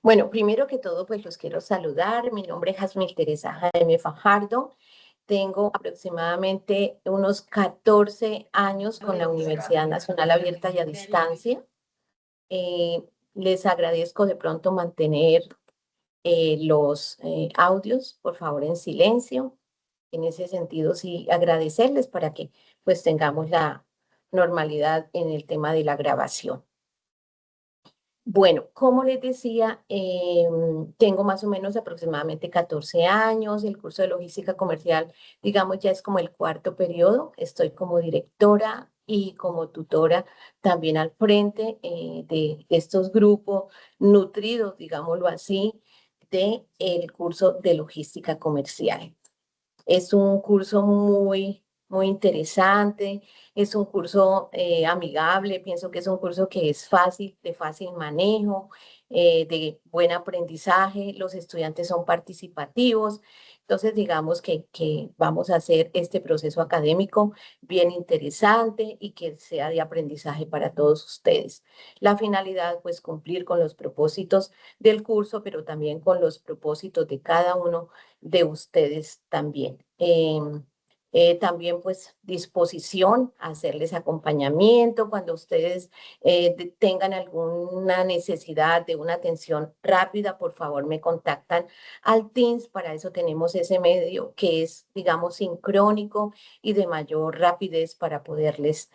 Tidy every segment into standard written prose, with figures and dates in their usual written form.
Bueno, primero que todo, pues los quiero saludar. Mi nombre es Jasmine Teresa Jaime Fajardo. Tengo aproximadamente unos 14 años con la Universidad Nacional Abierta y a Distancia. Eh, Les agradezco de pronto mantener los audios, por favor, en silencio. En ese sentido, sí, agradecerles para que pues tengamos la normalidad en el tema de la grabación. Bueno, como les decía, tengo más o menos aproximadamente 14 años. El curso de logística comercial, digamos, ya es como el cuarto periodo. Estoy como directora y como tutora también al frente de estos grupos nutridos, digámoslo así, de el curso de logística comercial. Es un curso muy interesante, es un curso amigable, pienso que es un curso que es fácil, de fácil manejo, de buen aprendizaje, los estudiantes son participativos, entonces digamos que vamos a hacer este proceso académico bien interesante y que sea de aprendizaje para todos ustedes. La finalidad, pues, cumplir con los propósitos del curso, pero también con los propósitos de cada uno de ustedes también. También pues disposición a hacerles acompañamiento cuando ustedes tengan alguna necesidad de una atención rápida, por favor me contactan al Teams, para eso tenemos ese medio que es, digamos, sincrónico y de mayor rapidez para poderles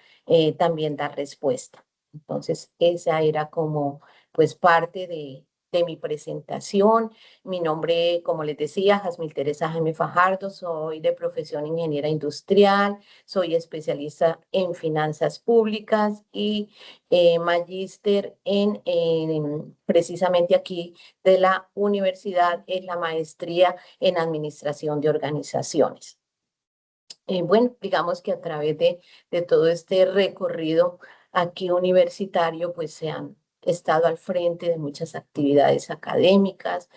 también dar respuesta. Entonces, esa era como pues parte de mi presentación. Mi nombre, como les decía, Jasmine Teresa Jaime Fajardo, soy de profesión ingeniera industrial, soy especialista en finanzas públicas y magíster precisamente aquí de la universidad en la maestría en administración de organizaciones. Bueno, digamos que a través de todo este recorrido aquí universitario, pues se han estado al frente de muchas actividades académicas,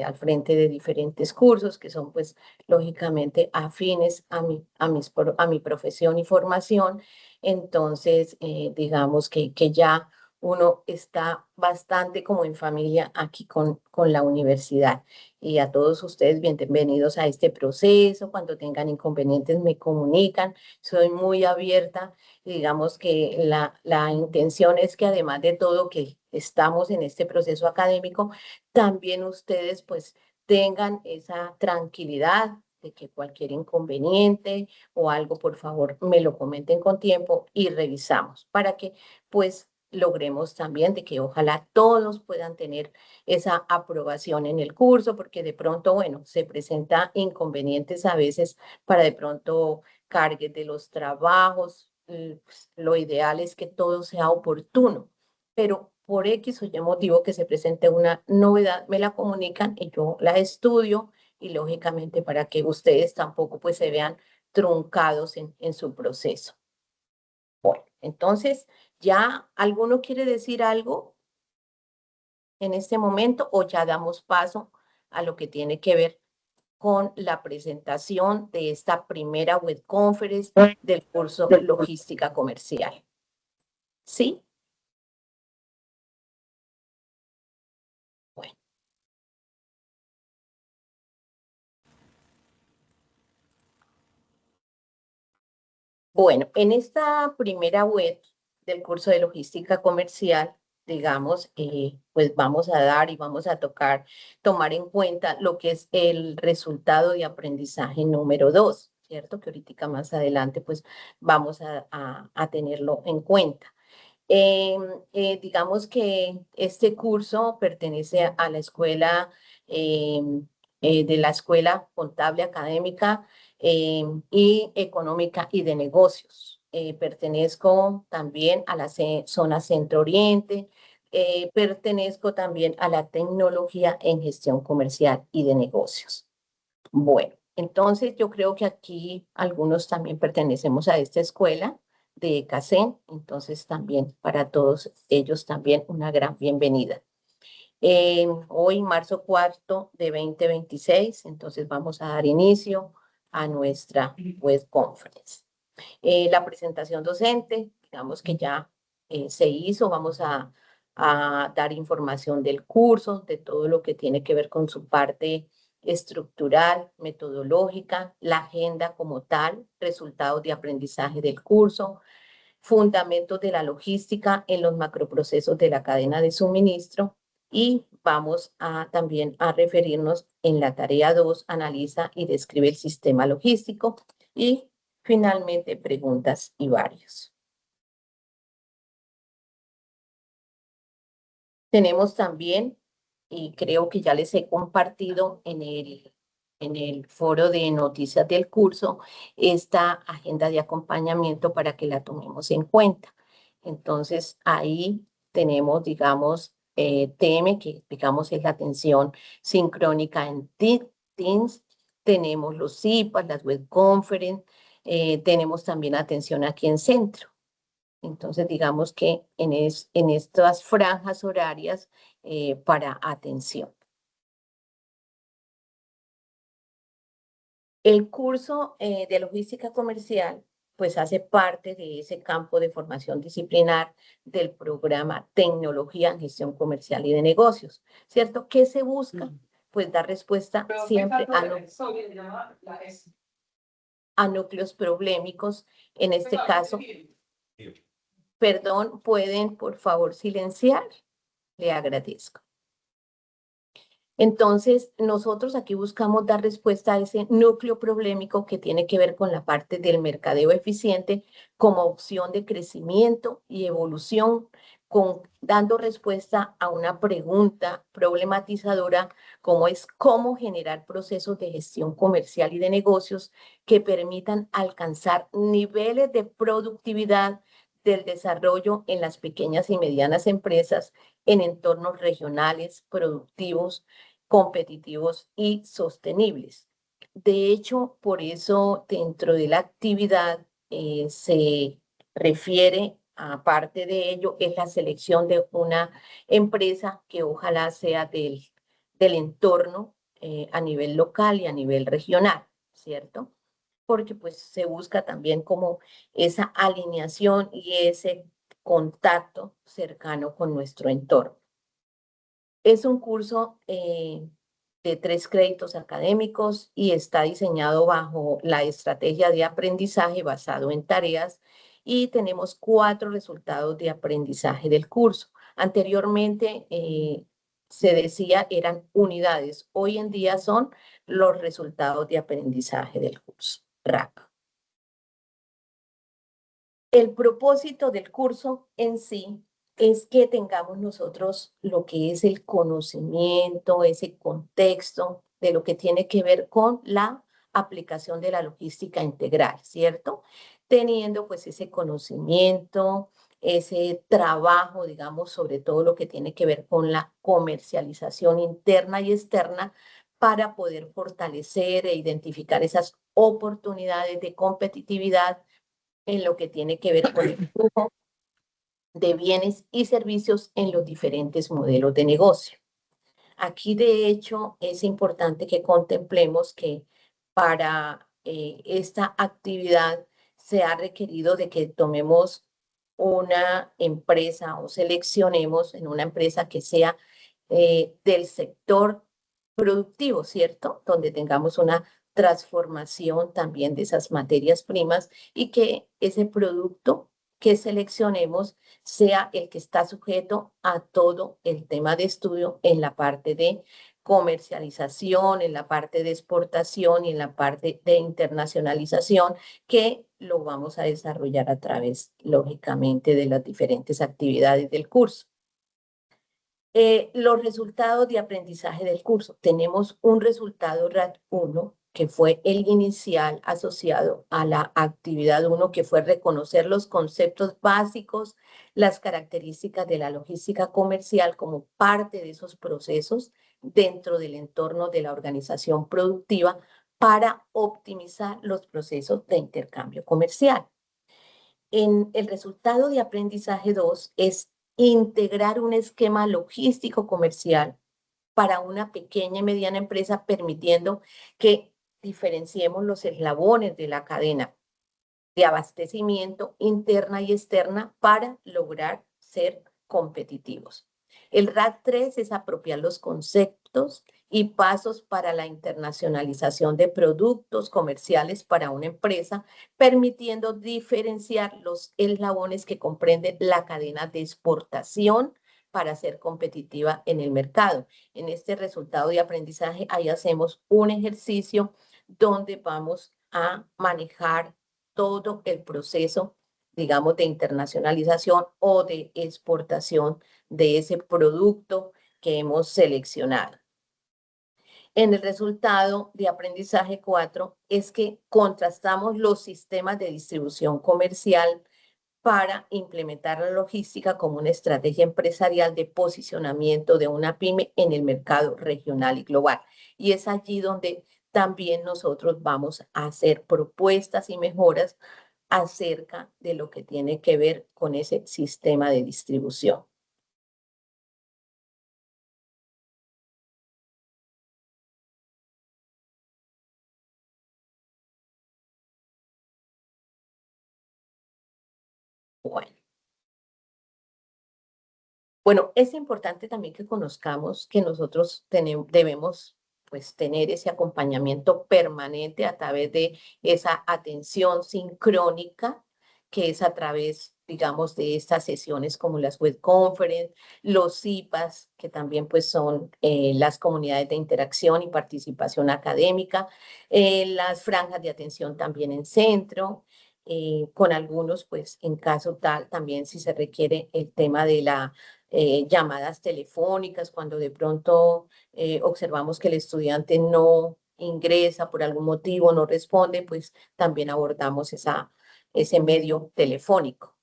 al frente de diferentes cursos que son pues lógicamente afines a mi profesión y formación. Entonces, digamos que ya uno está bastante como en familia aquí con la universidad. Y a todos ustedes, bienvenidos a este proceso. Cuando tengan inconvenientes, me comunican. Soy muy abierta. Digamos que la intención es que además de todo que estamos en este proceso académico, también ustedes pues tengan esa tranquilidad de que cualquier inconveniente o algo, por favor, me lo comenten con tiempo y revisamos para que pues logremos también de que ojalá todos puedan tener esa aprobación en el curso, porque de pronto, bueno, se presenta inconvenientes a veces para de pronto cargues de los trabajos. Pues, lo ideal es que todo sea oportuno, pero por X o Y motivo que se presente una novedad, me la comunican y yo la estudio y lógicamente para que ustedes tampoco pues se vean truncados en su proceso. Bueno, entonces, ¿ya alguno quiere decir algo en este momento o ya damos paso a lo que tiene que ver con la presentación de esta primera web conference del curso Logística Comercial? ¿Sí? Bueno. Bueno, en esta primera web del curso de Logística Comercial, digamos, pues vamos a dar y vamos a tomar en cuenta lo que es el resultado de aprendizaje número 2, ¿cierto? Que ahorita más adelante pues vamos a tenerlo en cuenta. Digamos que este curso pertenece a la escuela, eh, de la Escuela Contable Académica y Económica y de Negocios. Pertenezco también a la zona Centro Oriente, pertenezco también a la tecnología en gestión comercial y de negocios. Bueno, entonces yo creo que aquí algunos también pertenecemos a esta escuela de CACEN, entonces también para todos ellos también una gran bienvenida. Hoy, marzo 4 de 2026, entonces vamos a dar inicio a nuestra web conference. La presentación docente, digamos que ya se hizo, vamos a dar información del curso, de todo lo que tiene que ver con su parte estructural, metodológica, la agenda como tal, resultados de aprendizaje del curso, fundamentos de la logística en los macroprocesos de la cadena de suministro, y vamos también a referirnos en la tarea 2, analiza y describe el sistema logístico, y finalmente preguntas y varios. Tenemos también, y creo que ya les he compartido en el foro de noticias del curso, esta agenda de acompañamiento para que la tomemos en cuenta. Entonces, ahí tenemos, digamos, TM, que digamos es la atención sincrónica en Teams, tenemos los CIPAS, las web conference, tenemos también atención aquí en centro. Entonces, digamos que en estas franjas horarias para atención. El curso de logística comercial, pues hace parte de ese campo de formación disciplinar del programa Tecnología en Gestión Comercial y de Negocios, ¿cierto? ¿Qué se busca? Pues dar respuesta siempre a núcleos problemáticos, en este caso. Perdón, ¿pueden por favor silenciar? Le agradezco. Entonces, nosotros aquí buscamos dar respuesta a ese núcleo problemático que tiene que ver con la parte del mercadeo eficiente como opción de crecimiento y evolución, dando respuesta a una pregunta problematizadora como es cómo generar procesos de gestión comercial y de negocios que permitan alcanzar niveles de productividad del desarrollo en las pequeñas y medianas empresas en entornos regionales, productivos, competitivos y sostenibles. De hecho, por eso dentro de la actividad se refiere, aparte de ello, es la selección de una empresa que ojalá sea del entorno a nivel local y a nivel regional, ¿cierto? Porque pues se busca también como esa alineación y ese contacto cercano con nuestro entorno. Es un curso de 3 créditos académicos y está diseñado bajo la estrategia de aprendizaje basado en tareas, y tenemos 4 resultados de aprendizaje del curso. Anteriormente se decía eran unidades, hoy en día son los resultados de aprendizaje del curso, RAC. El propósito del curso en sí es que tengamos nosotros lo que es el conocimiento, ese contexto de lo que tiene que ver con la aplicación de la logística integral, ¿cierto? Teniendo pues ese conocimiento, ese trabajo, digamos, sobre todo lo que tiene que ver con la comercialización interna y externa para poder fortalecer e identificar esas oportunidades de competitividad en lo que tiene que ver con el flujo de bienes y servicios en los diferentes modelos de negocio. Aquí, de hecho, es importante que contemplemos que para esta actividad se ha requerido de que tomemos una empresa o seleccionemos en una empresa que sea del sector productivo, ¿cierto? Donde tengamos una transformación también de esas materias primas y que ese producto que seleccionemos sea el que está sujeto a todo el tema de estudio en la parte de comercialización, en la parte de exportación y en la parte de internacionalización, que lo vamos a desarrollar a través, lógicamente, de las diferentes actividades del curso. Los resultados de aprendizaje del curso. Tenemos un resultado RAT 1, que fue el inicial asociado a la actividad 1, que fue reconocer los conceptos básicos, las características de la logística comercial como parte de esos procesos dentro del entorno de la organización productiva para optimizar los procesos de intercambio comercial. En el resultado de aprendizaje 2 es integrar un esquema logístico comercial para una pequeña y mediana empresa, permitiendo que diferenciemos los eslabones de la cadena de abastecimiento interna y externa para lograr ser competitivos. El RAD 3 es apropiar los conceptos y pasos para la internacionalización de productos comerciales para una empresa, permitiendo diferenciar los eslabones que comprenden la cadena de exportación para ser competitiva en el mercado. En este resultado de aprendizaje, ahí hacemos un ejercicio donde vamos a manejar todo el proceso, digamos, de internacionalización o de exportación de ese producto que hemos seleccionado. En el resultado de aprendizaje 4 es que contrastamos los sistemas de distribución comercial para implementar la logística como una estrategia empresarial de posicionamiento de una pyme en el mercado regional y global. Y es allí donde también nosotros vamos a hacer propuestas y mejoras acerca de lo que tiene que ver con ese sistema de distribución. Bueno. Bueno, es importante también que conozcamos que nosotros debemos pues tener ese acompañamiento permanente a través de esa atención sincrónica, que es a través, digamos, de estas sesiones como las web conference, los CIPAs, que también pues son las comunidades de interacción y participación académica, las franjas de atención también en centro, con algunos pues en caso tal también si se requiere el tema de la llamadas telefónicas, cuando de pronto observamos que el estudiante no ingresa por algún motivo, no responde, pues también abordamos ese medio telefónico.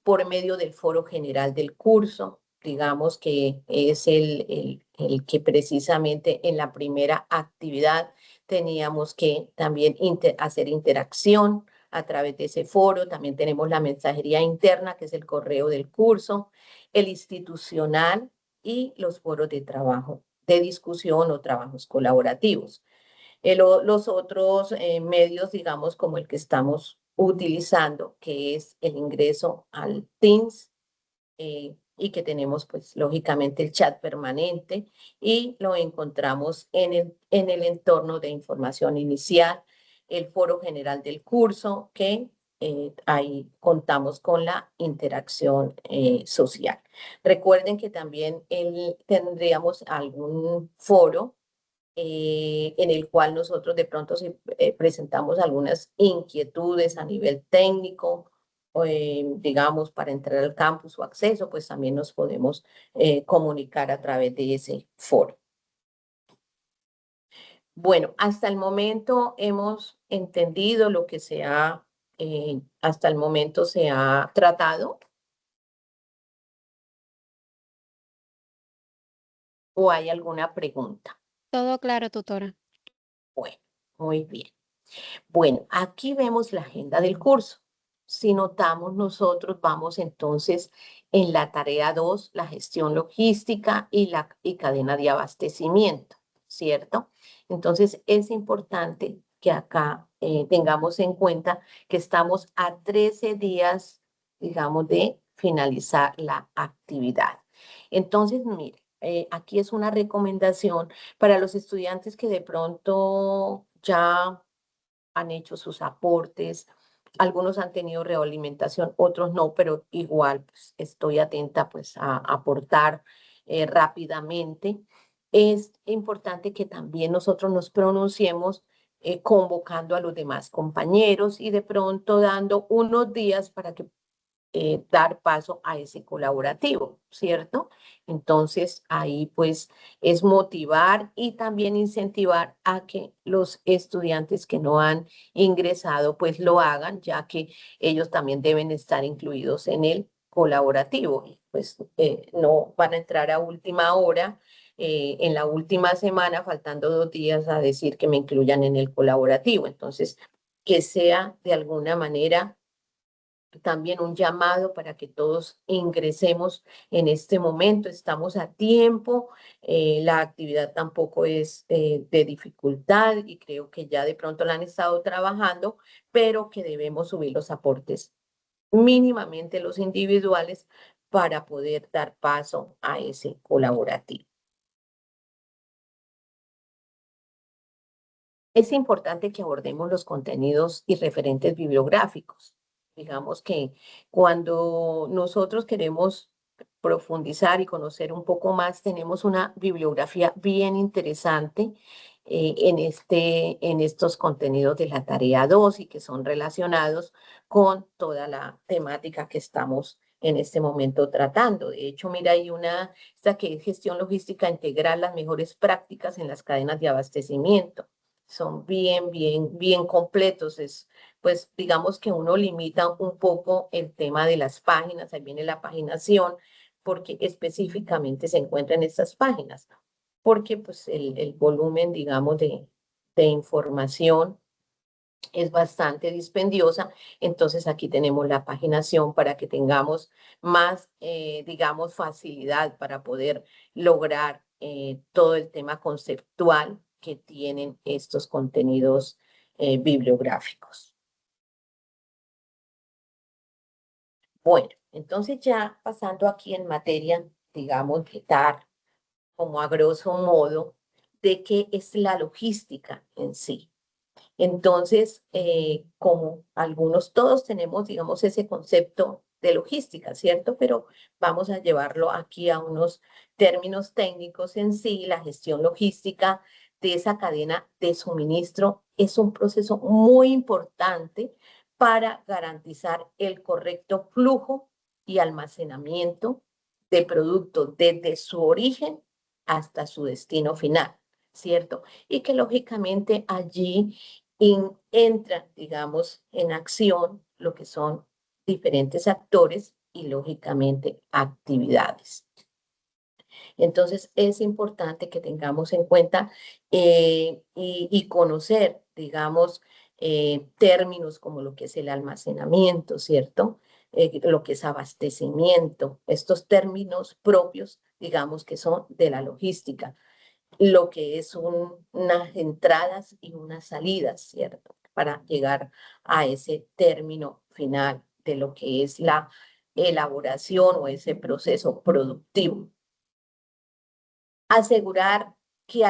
Por medio del foro general del curso, digamos que es el que precisamente en la primera actividad teníamos que también hacer interacción a través de ese foro. También tenemos la mensajería interna, que es el correo del curso, el institucional y los foros de trabajo, de discusión o trabajos colaborativos. Los otros medios, digamos, como el que estamos utilizando, que es el ingreso al Teams, y que tenemos, pues, lógicamente el chat permanente y lo encontramos en el entorno de información inicial, el foro general del curso, que ahí contamos con la interacción social. Recuerden que también tendríamos algún foro en el cual nosotros de pronto si, presentamos algunas inquietudes a nivel técnico, digamos, para entrar al campus o acceso, pues también nos podemos comunicar a través de ese foro. Bueno, hasta el momento hemos entendido lo que hasta el momento se ha tratado. ¿O hay alguna pregunta? Todo claro, tutora. Bueno, muy bien. Bueno, aquí vemos la agenda del curso. Si notamos, nosotros vamos entonces en la tarea 2, la gestión logística y cadena de abastecimiento, ¿cierto? Entonces, es importante que acá tengamos en cuenta que estamos a 13 días, digamos, de finalizar la actividad. Entonces, mire, aquí es una recomendación para los estudiantes que de pronto ya han hecho sus aportes, algunos han tenido realimentación, otros no, pero igual pues, estoy atenta pues a aportar rápidamente. Es importante que también nosotros nos pronunciemos convocando a los demás compañeros y de pronto dando unos días para que dar paso a ese colaborativo, ¿cierto? Entonces, ahí pues es motivar y también incentivar a que los estudiantes que no han ingresado pues lo hagan, ya que ellos también deben estar incluidos en el colaborativo. Pues no van a entrar a última hora, en la última semana, faltando 2 días, a decir que me incluyan en el colaborativo. Entonces, que sea de alguna manera también un llamado para que todos ingresemos en este momento. Estamos a tiempo, la actividad tampoco es de dificultad y creo que ya de pronto la han estado trabajando, pero que debemos subir los aportes mínimamente los individuales para poder dar paso a ese colaborativo. Es importante que abordemos los contenidos y referentes bibliográficos. Digamos que cuando nosotros queremos profundizar y conocer un poco más, tenemos una bibliografía bien interesante en estos contenidos de la tarea 2 y que son relacionados con toda la temática que estamos en este momento tratando. De hecho, mira, hay esta que es gestión logística integral, las mejores prácticas en las cadenas de abastecimiento. Son bien completos. Pues digamos que uno limita un poco el tema de las páginas, ahí viene la paginación, porque específicamente se encuentra en estas páginas, porque pues el volumen, digamos, de información es bastante dispendiosa. Entonces aquí tenemos la paginación para que tengamos más, digamos, facilidad para poder lograr todo el tema conceptual que tienen estos contenidos bibliográficos. Bueno, entonces ya pasando aquí en materia, digamos, de dar como a grosso modo de qué es la logística en sí. Entonces, como algunos, todos tenemos, digamos, ese concepto de logística, ¿cierto? Pero vamos a llevarlo aquí a unos términos técnicos en sí. La gestión logística de esa cadena de suministro es un proceso muy importante para garantizar el correcto flujo y almacenamiento de productos desde su origen hasta su destino final, ¿cierto? Y que lógicamente allí entran, digamos, en acción lo que son diferentes actores y, lógicamente, actividades. Entonces, es importante que tengamos en cuenta y conocer, digamos, términos como lo que es el almacenamiento, ¿cierto? Lo que es abastecimiento, estos términos propios, digamos, que son de la logística, lo que es unas entradas y unas salidas, ¿cierto? Para llegar a ese término final de lo que es la elaboración o ese proceso productivo. Asegurar que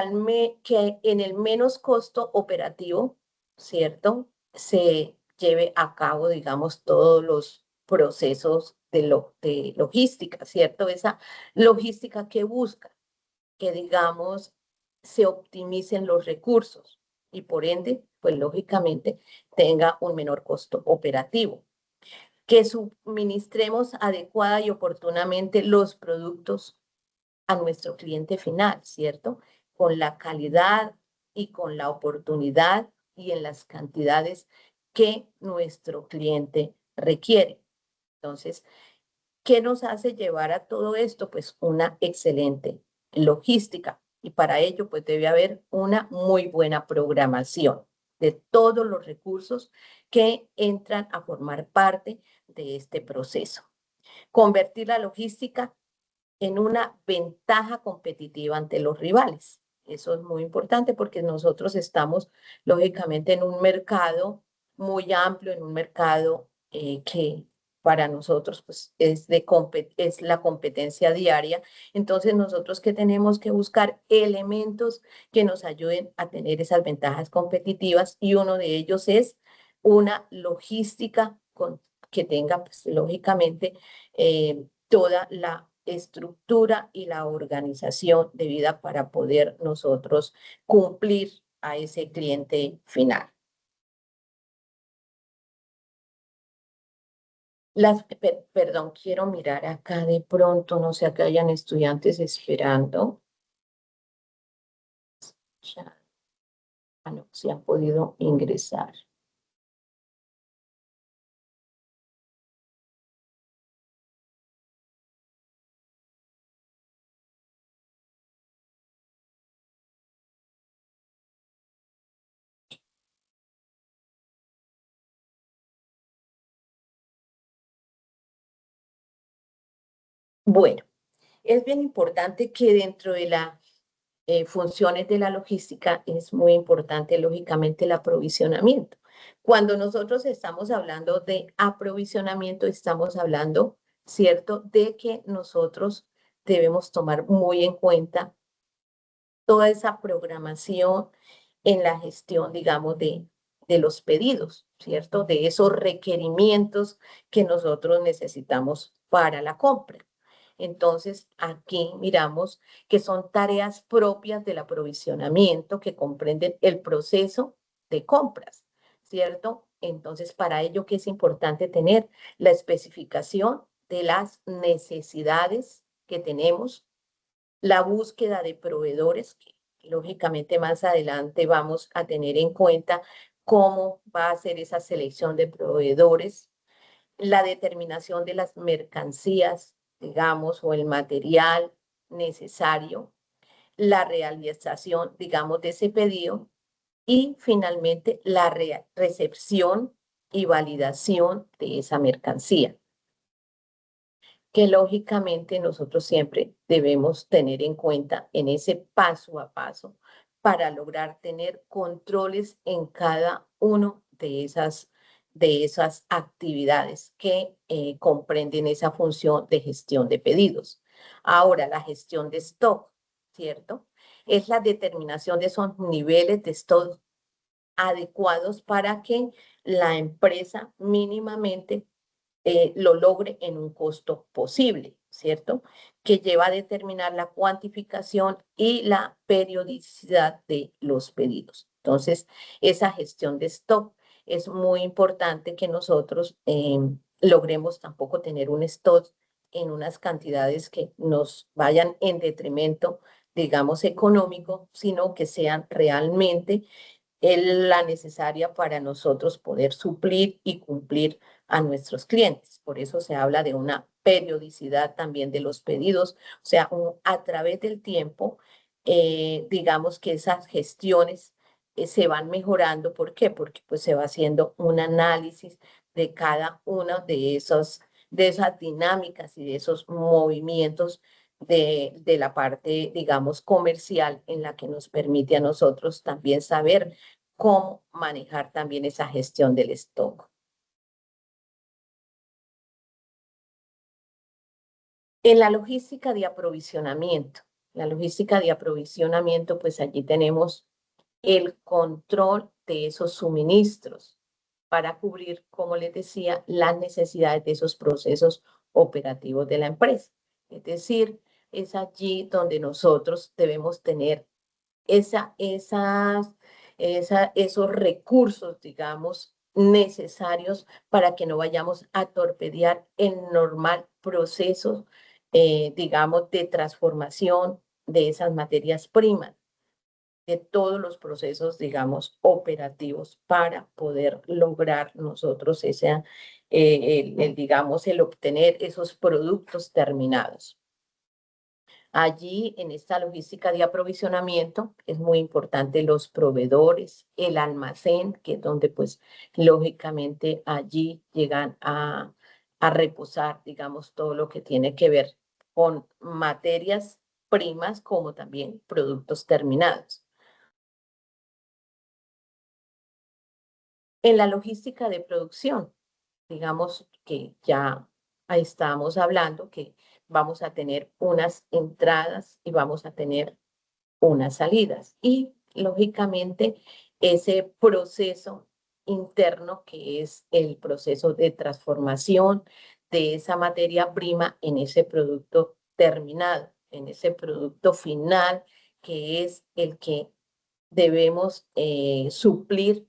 en el menos costo operativo, ¿cierto? Se lleve a cabo, digamos, todos los procesos de logística, ¿cierto? Esa logística que busca que, digamos, se optimicen los recursos y por ende, pues lógicamente, tenga un menor costo operativo. Que suministremos adecuada y oportunamente los productos a nuestro cliente final, ¿cierto? Con la calidad y con la oportunidad y en las cantidades que nuestro cliente requiere. Entonces, ¿qué nos hace llevar a todo esto? Pues una excelente logística. Y para ello, pues debe haber una muy buena programación de todos los recursos que entran a formar parte de este proceso. Convertir la logística en una ventaja competitiva ante los rivales. Eso es muy importante porque nosotros estamos, lógicamente, en un mercado muy amplio, en un mercado que para nosotros pues, es la competencia diaria. Entonces, nosotros que tenemos que buscar elementos que nos ayuden a tener esas ventajas competitivas y uno de ellos es una logística que tenga, pues, lógicamente, toda la estructura y la organización debida para poder nosotros cumplir a ese cliente final. Perdón, quiero mirar acá de pronto, no sé que hayan estudiantes esperando. Ya, no, se han podido ingresar. Bueno, es bien importante que dentro de las funciones de la logística es muy importante, lógicamente, el aprovisionamiento. Cuando nosotros estamos hablando de aprovisionamiento, estamos hablando ¿cierto? De que nosotros debemos tomar muy en cuenta toda esa programación en la gestión, digamos, de los pedidos, ¿cierto? De esos requerimientos que nosotros necesitamos para la compra. Entonces, aquí miramos que son tareas propias del aprovisionamiento que comprenden el proceso de compras, ¿cierto? Entonces, para ello, ¿qué es importante tener? La especificación de las necesidades que tenemos, la búsqueda de proveedores, que lógicamente más adelante vamos a tener en cuenta cómo va a ser esa selección de proveedores, la determinación de las mercancías, digamos, o el material necesario, la realización, digamos, de ese pedido y finalmente la recepción y validación de esa mercancía, que lógicamente nosotros siempre debemos tener en cuenta en ese paso a paso para lograr tener controles en cada uno de esas actividades que comprenden esa función de gestión de pedidos. Ahora, la gestión de stock, ¿cierto? Es la determinación de esos niveles de stock adecuados para que la empresa mínimamente lo logre en un costo posible, ¿cierto? Que lleva a determinar la cuantificación y la periodicidad de los pedidos. Entonces, esa gestión de stock es muy importante que nosotros logremos tampoco tener un stock en unas cantidades que nos vayan en detrimento, digamos, económico, sino que sean realmente la necesaria para nosotros poder suplir y cumplir a nuestros clientes. Por eso se habla de una periodicidad también de los pedidos, o sea, a través del tiempo, digamos que esas gestiones se van mejorando. ¿Por qué? Porque pues se va haciendo un análisis de cada una de esas dinámicas y de esos movimientos de la parte, digamos, comercial en la que nos permite a nosotros también saber cómo manejar también esa gestión del stock. En la logística de aprovisionamiento, pues allí tenemos el control de esos suministros para cubrir, como les decía, las necesidades de esos procesos operativos de la empresa. Es decir, es allí donde nosotros debemos tener esos recursos, digamos, necesarios para que no vayamos a torpedear el normal proceso, digamos, de transformación de esas materias primas, de todos los procesos, digamos, operativos para poder lograr nosotros digamos, el obtener esos productos terminados. Allí, en esta logística de aprovisionamiento, es muy importante los proveedores, el almacén, que es donde, pues, lógicamente allí llegan a reposar, digamos, todo lo que tiene que ver con materias primas como también productos terminados. En la logística de producción, digamos que ya ahí estamos hablando que vamos a tener unas entradas y vamos a tener unas salidas. Y lógicamente ese proceso interno que es el proceso de transformación de esa materia prima en ese producto terminado, en ese producto final que es el que debemos suplir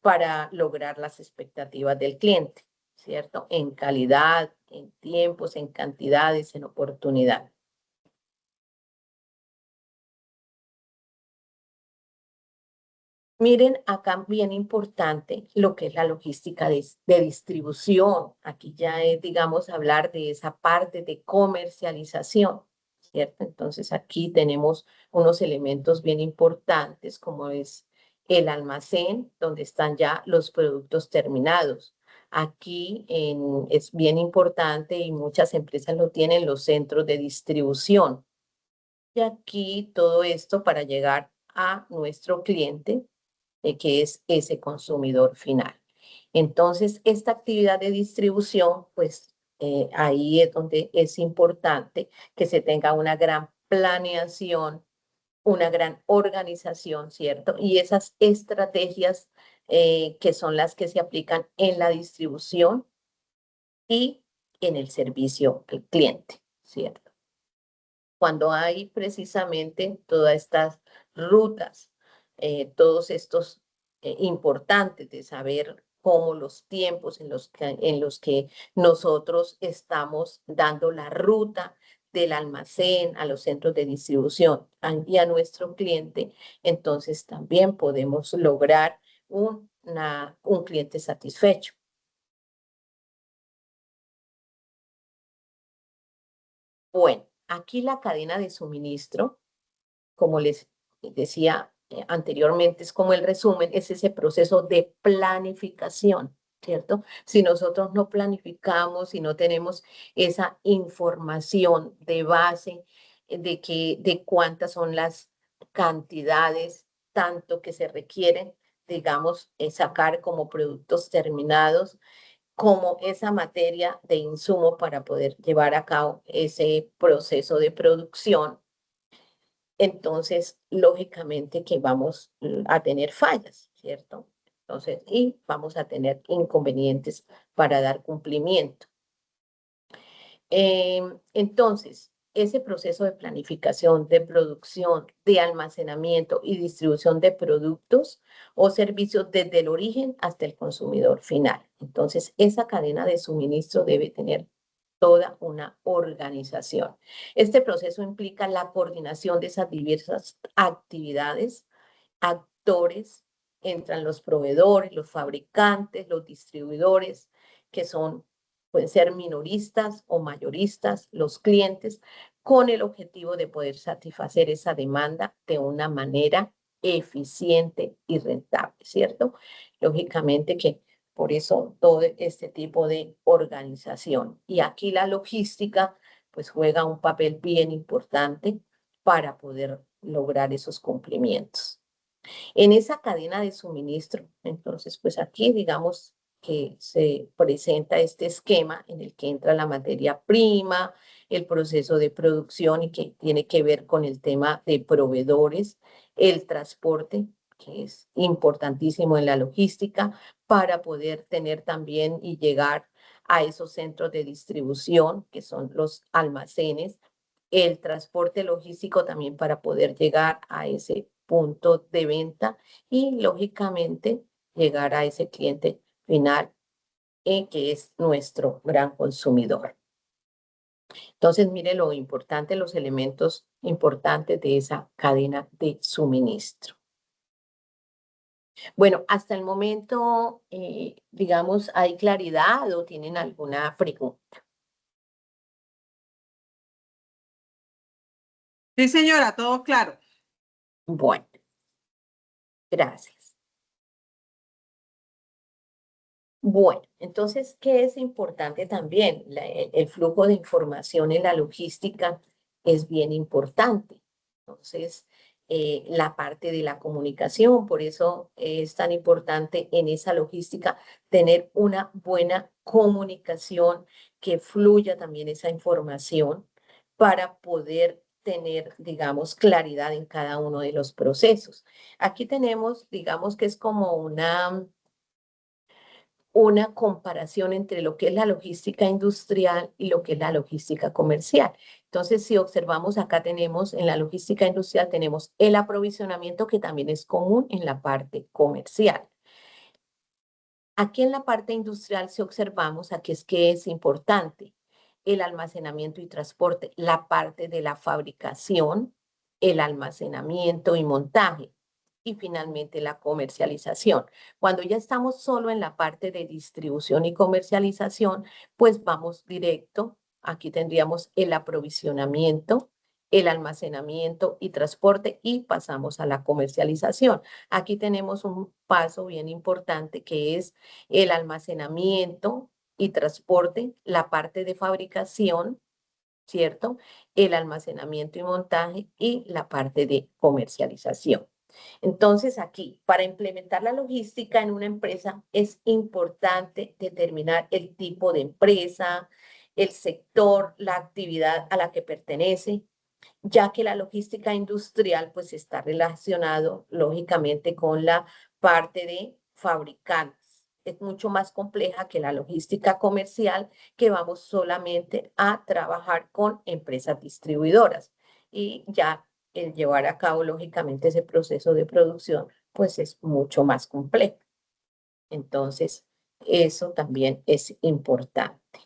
para lograr las expectativas del cliente, ¿cierto? En calidad, en tiempos, en cantidades, en oportunidad. Miren, acá bien importante lo que es la logística de distribución. Aquí ya es, digamos, hablar de esa parte de comercialización, ¿cierto? Entonces aquí tenemos unos elementos bien importantes como es el almacén, donde están ya los productos terminados. Aquí es bien importante y muchas empresas lo tienen, los centros de distribución. Y aquí todo esto para llegar a nuestro cliente que es ese consumidor final. Entonces, esta actividad de distribución, pues ahí es donde es importante que se tenga una gran planeación, una gran organización, ¿cierto? Y esas estrategias que son las que se aplican en la distribución y en el servicio al cliente, ¿cierto? Cuando hay precisamente todas estas rutas, todos estos importantes de saber cómo los tiempos en los que nosotros estamos dando la ruta del almacén a los centros de distribución y a nuestro cliente, entonces también podemos lograr un cliente satisfecho. Bueno, aquí la cadena de suministro, como les decía anteriormente, es como el resumen, es ese proceso de planificación, ¿cierto? Si nosotros no planificamos, si no tenemos esa información de base de cuántas son las cantidades, tanto que se requieren, digamos, sacar como productos terminados, como esa materia de insumo para poder llevar a cabo ese proceso de producción, entonces lógicamente que vamos a tener fallas, ¿cierto? Entonces, y vamos a tener inconvenientes para dar cumplimiento. Entonces, ese proceso de planificación, de producción, de almacenamiento y distribución de productos o servicios desde el origen hasta el consumidor final. Entonces, esa cadena de suministro debe tener toda una organización. Este proceso implica la coordinación de esas diversas actividades, actores, entran los proveedores, los fabricantes, los distribuidores, que son, pueden ser minoristas o mayoristas, los clientes, con el objetivo de poder satisfacer esa demanda de una manera eficiente y rentable, ¿cierto? Lógicamente que por eso todo este tipo de organización. Y aquí la logística pues juega un papel bien importante para poder lograr esos cumplimientos. En esa cadena de suministro, entonces, pues aquí digamos que se presenta este esquema en el que entra la materia prima, el proceso de producción y que tiene que ver con el tema de proveedores, el transporte, que es importantísimo en la logística para poder tener también y llegar a esos centros de distribución, que son los almacenes, el transporte logístico también para poder llegar a ese punto de venta y lógicamente llegar a ese cliente final que es nuestro gran consumidor. Entonces, mire lo importante, los elementos importantes de esa cadena de suministro. Bueno, hasta el momento, digamos, ¿hay claridad o tienen alguna pregunta? Sí, señora, todo claro. Bueno, gracias. Bueno, entonces, ¿qué es importante también? El flujo de información en la logística es bien importante. Entonces, la parte de la comunicación, por eso es tan importante en esa logística tener una buena comunicación, que fluya también esa información para poder tener, digamos, claridad en cada uno de los procesos. Aquí tenemos, digamos que es como una comparación entre lo que es la logística industrial y lo que es la logística comercial. Entonces, si observamos acá tenemos en la logística industrial tenemos el aprovisionamiento, que también es común en la parte comercial. Aquí en la parte industrial, si observamos, aquí es que es importante el almacenamiento y transporte, la parte de la fabricación, el almacenamiento y montaje, y finalmente la comercialización. Cuando ya estamos solo en la parte de distribución y comercialización, pues vamos directo. Aquí tendríamos el aprovisionamiento, el almacenamiento y transporte, y pasamos a la comercialización. Aquí tenemos un paso bien importante que es el almacenamiento y transporte, la parte de fabricación, ¿cierto? El almacenamiento y montaje y la parte de comercialización. Entonces, aquí, para implementar la logística en una empresa, es importante determinar el tipo de empresa, el sector, la actividad a la que pertenece, ya que la logística industrial pues está relacionado lógicamente con la parte de fabricantes. Es mucho más compleja que la logística comercial, que vamos solamente a trabajar con empresas distribuidoras. Y ya el llevar a cabo lógicamente ese proceso de producción pues es mucho más complejo. Entonces, eso también es importante.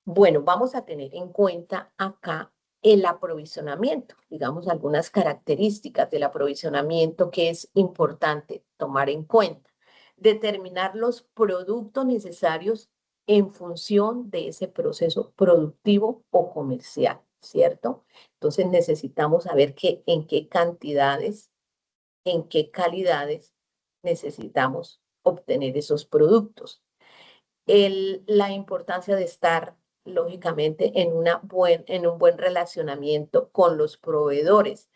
Bueno, vamos a tener en cuenta acá el aprovisionamiento, digamos algunas características del aprovisionamiento que es importante tomar en cuenta. Determinar los productos necesarios en función de ese proceso productivo o comercial, ¿cierto? Entonces necesitamos saber en qué cantidades, en qué calidades necesitamos obtener esos productos. La importancia de estar, lógicamente, en un buen relacionamiento con los proveedores,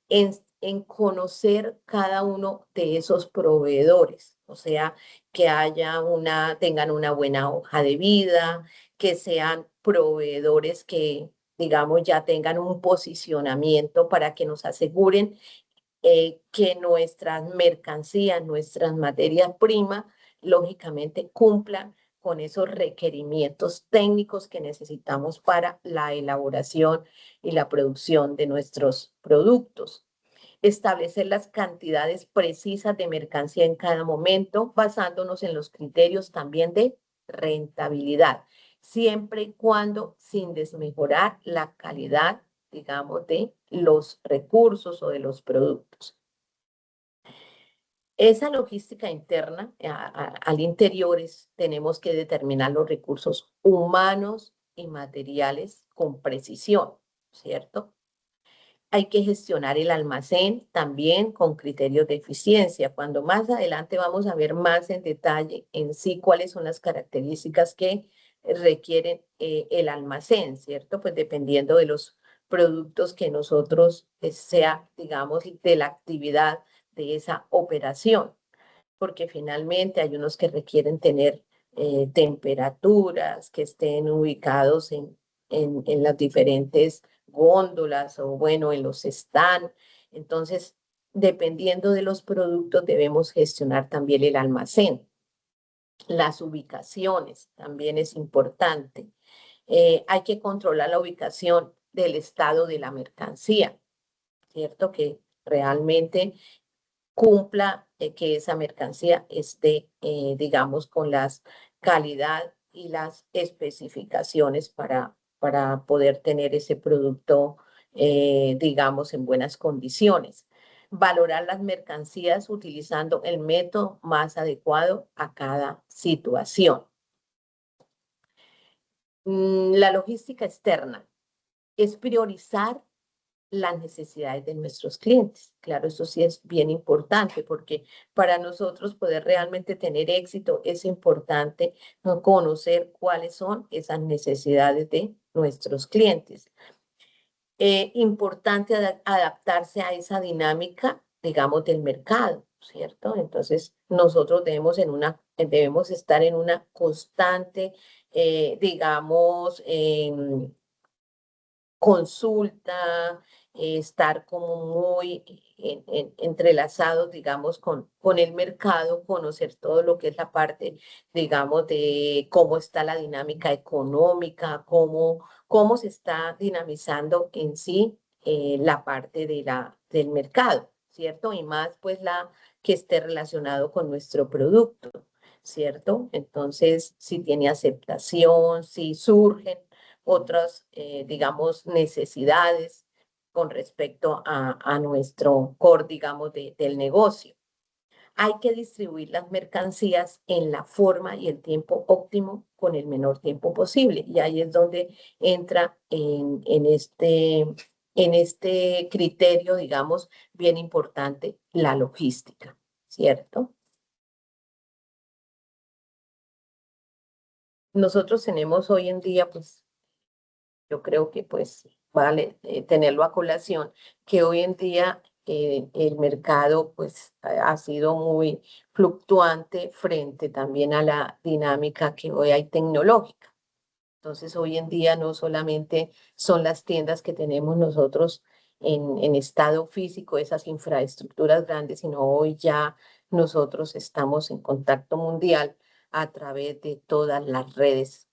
en conocer cada uno de esos proveedores, o sea, que tengan una buena hoja de vida, que sean proveedores que, digamos, ya tengan un posicionamiento para que nos aseguren que nuestras mercancías, nuestras materias primas, lógicamente cumplan con esos requerimientos técnicos que necesitamos para la elaboración y la producción de nuestros productos. Establecer las cantidades precisas de mercancía en cada momento, basándonos en los criterios también de rentabilidad, siempre y cuando sin desmejorar la calidad, digamos, de los recursos o de los productos. Esa logística interna, al interior, tenemos que determinar los recursos humanos y materiales con precisión, ¿cierto? Hay que gestionar el almacén también con criterios de eficiencia. Cuando más adelante vamos a ver más en detalle en sí cuáles son las características que requieren el almacén, ¿cierto? Pues dependiendo de los productos que nosotros sea, digamos, de la actividad de esa operación, porque finalmente hay unos que requieren tener temperaturas, que estén ubicados en las diferentes góndolas o bueno, en los stands. Entonces, dependiendo de los productos, debemos gestionar también el almacén. Las ubicaciones también es importante. Hay que controlar la ubicación del estado de la mercancía, ¿cierto? Que realmente cumpla que esa mercancía esté, digamos, con las calidad y las especificaciones para poder tener ese producto, digamos, en buenas condiciones. Valorar las mercancías utilizando el método más adecuado a cada situación. La logística externa es priorizar las necesidades de nuestros clientes. Claro, eso sí es bien importante porque para nosotros poder realmente tener éxito es importante conocer cuáles son esas necesidades de nuestros clientes. Importante adaptarse a esa dinámica, digamos, del mercado, ¿cierto? Entonces, nosotros debemos estar en una constante, digamos, consulta, estar como muy entrelazados, digamos, con el mercado, conocer todo lo que es la parte, digamos, de cómo está la dinámica económica, cómo se está dinamizando en sí la parte del mercado, ¿cierto? Y más, pues, la que esté relacionado con nuestro producto, ¿cierto? Entonces, si tiene aceptación, si surgen otras, digamos, necesidades con respecto a nuestro core, digamos, del negocio. Hay que distribuir las mercancías en la forma y el tiempo óptimo con el menor tiempo posible. Y ahí es donde entra en este criterio, digamos, bien importante, la logística, ¿cierto? Nosotros tenemos hoy en día, pues, yo creo que pues vale tenerlo a colación, que hoy en día el mercado pues ha sido muy fluctuante frente también a la dinámica que hoy hay tecnológica. Entonces, hoy en día no solamente son las tiendas que tenemos nosotros en estado físico, esas infraestructuras grandes, sino hoy ya nosotros estamos en contacto mundial a través de todas las redes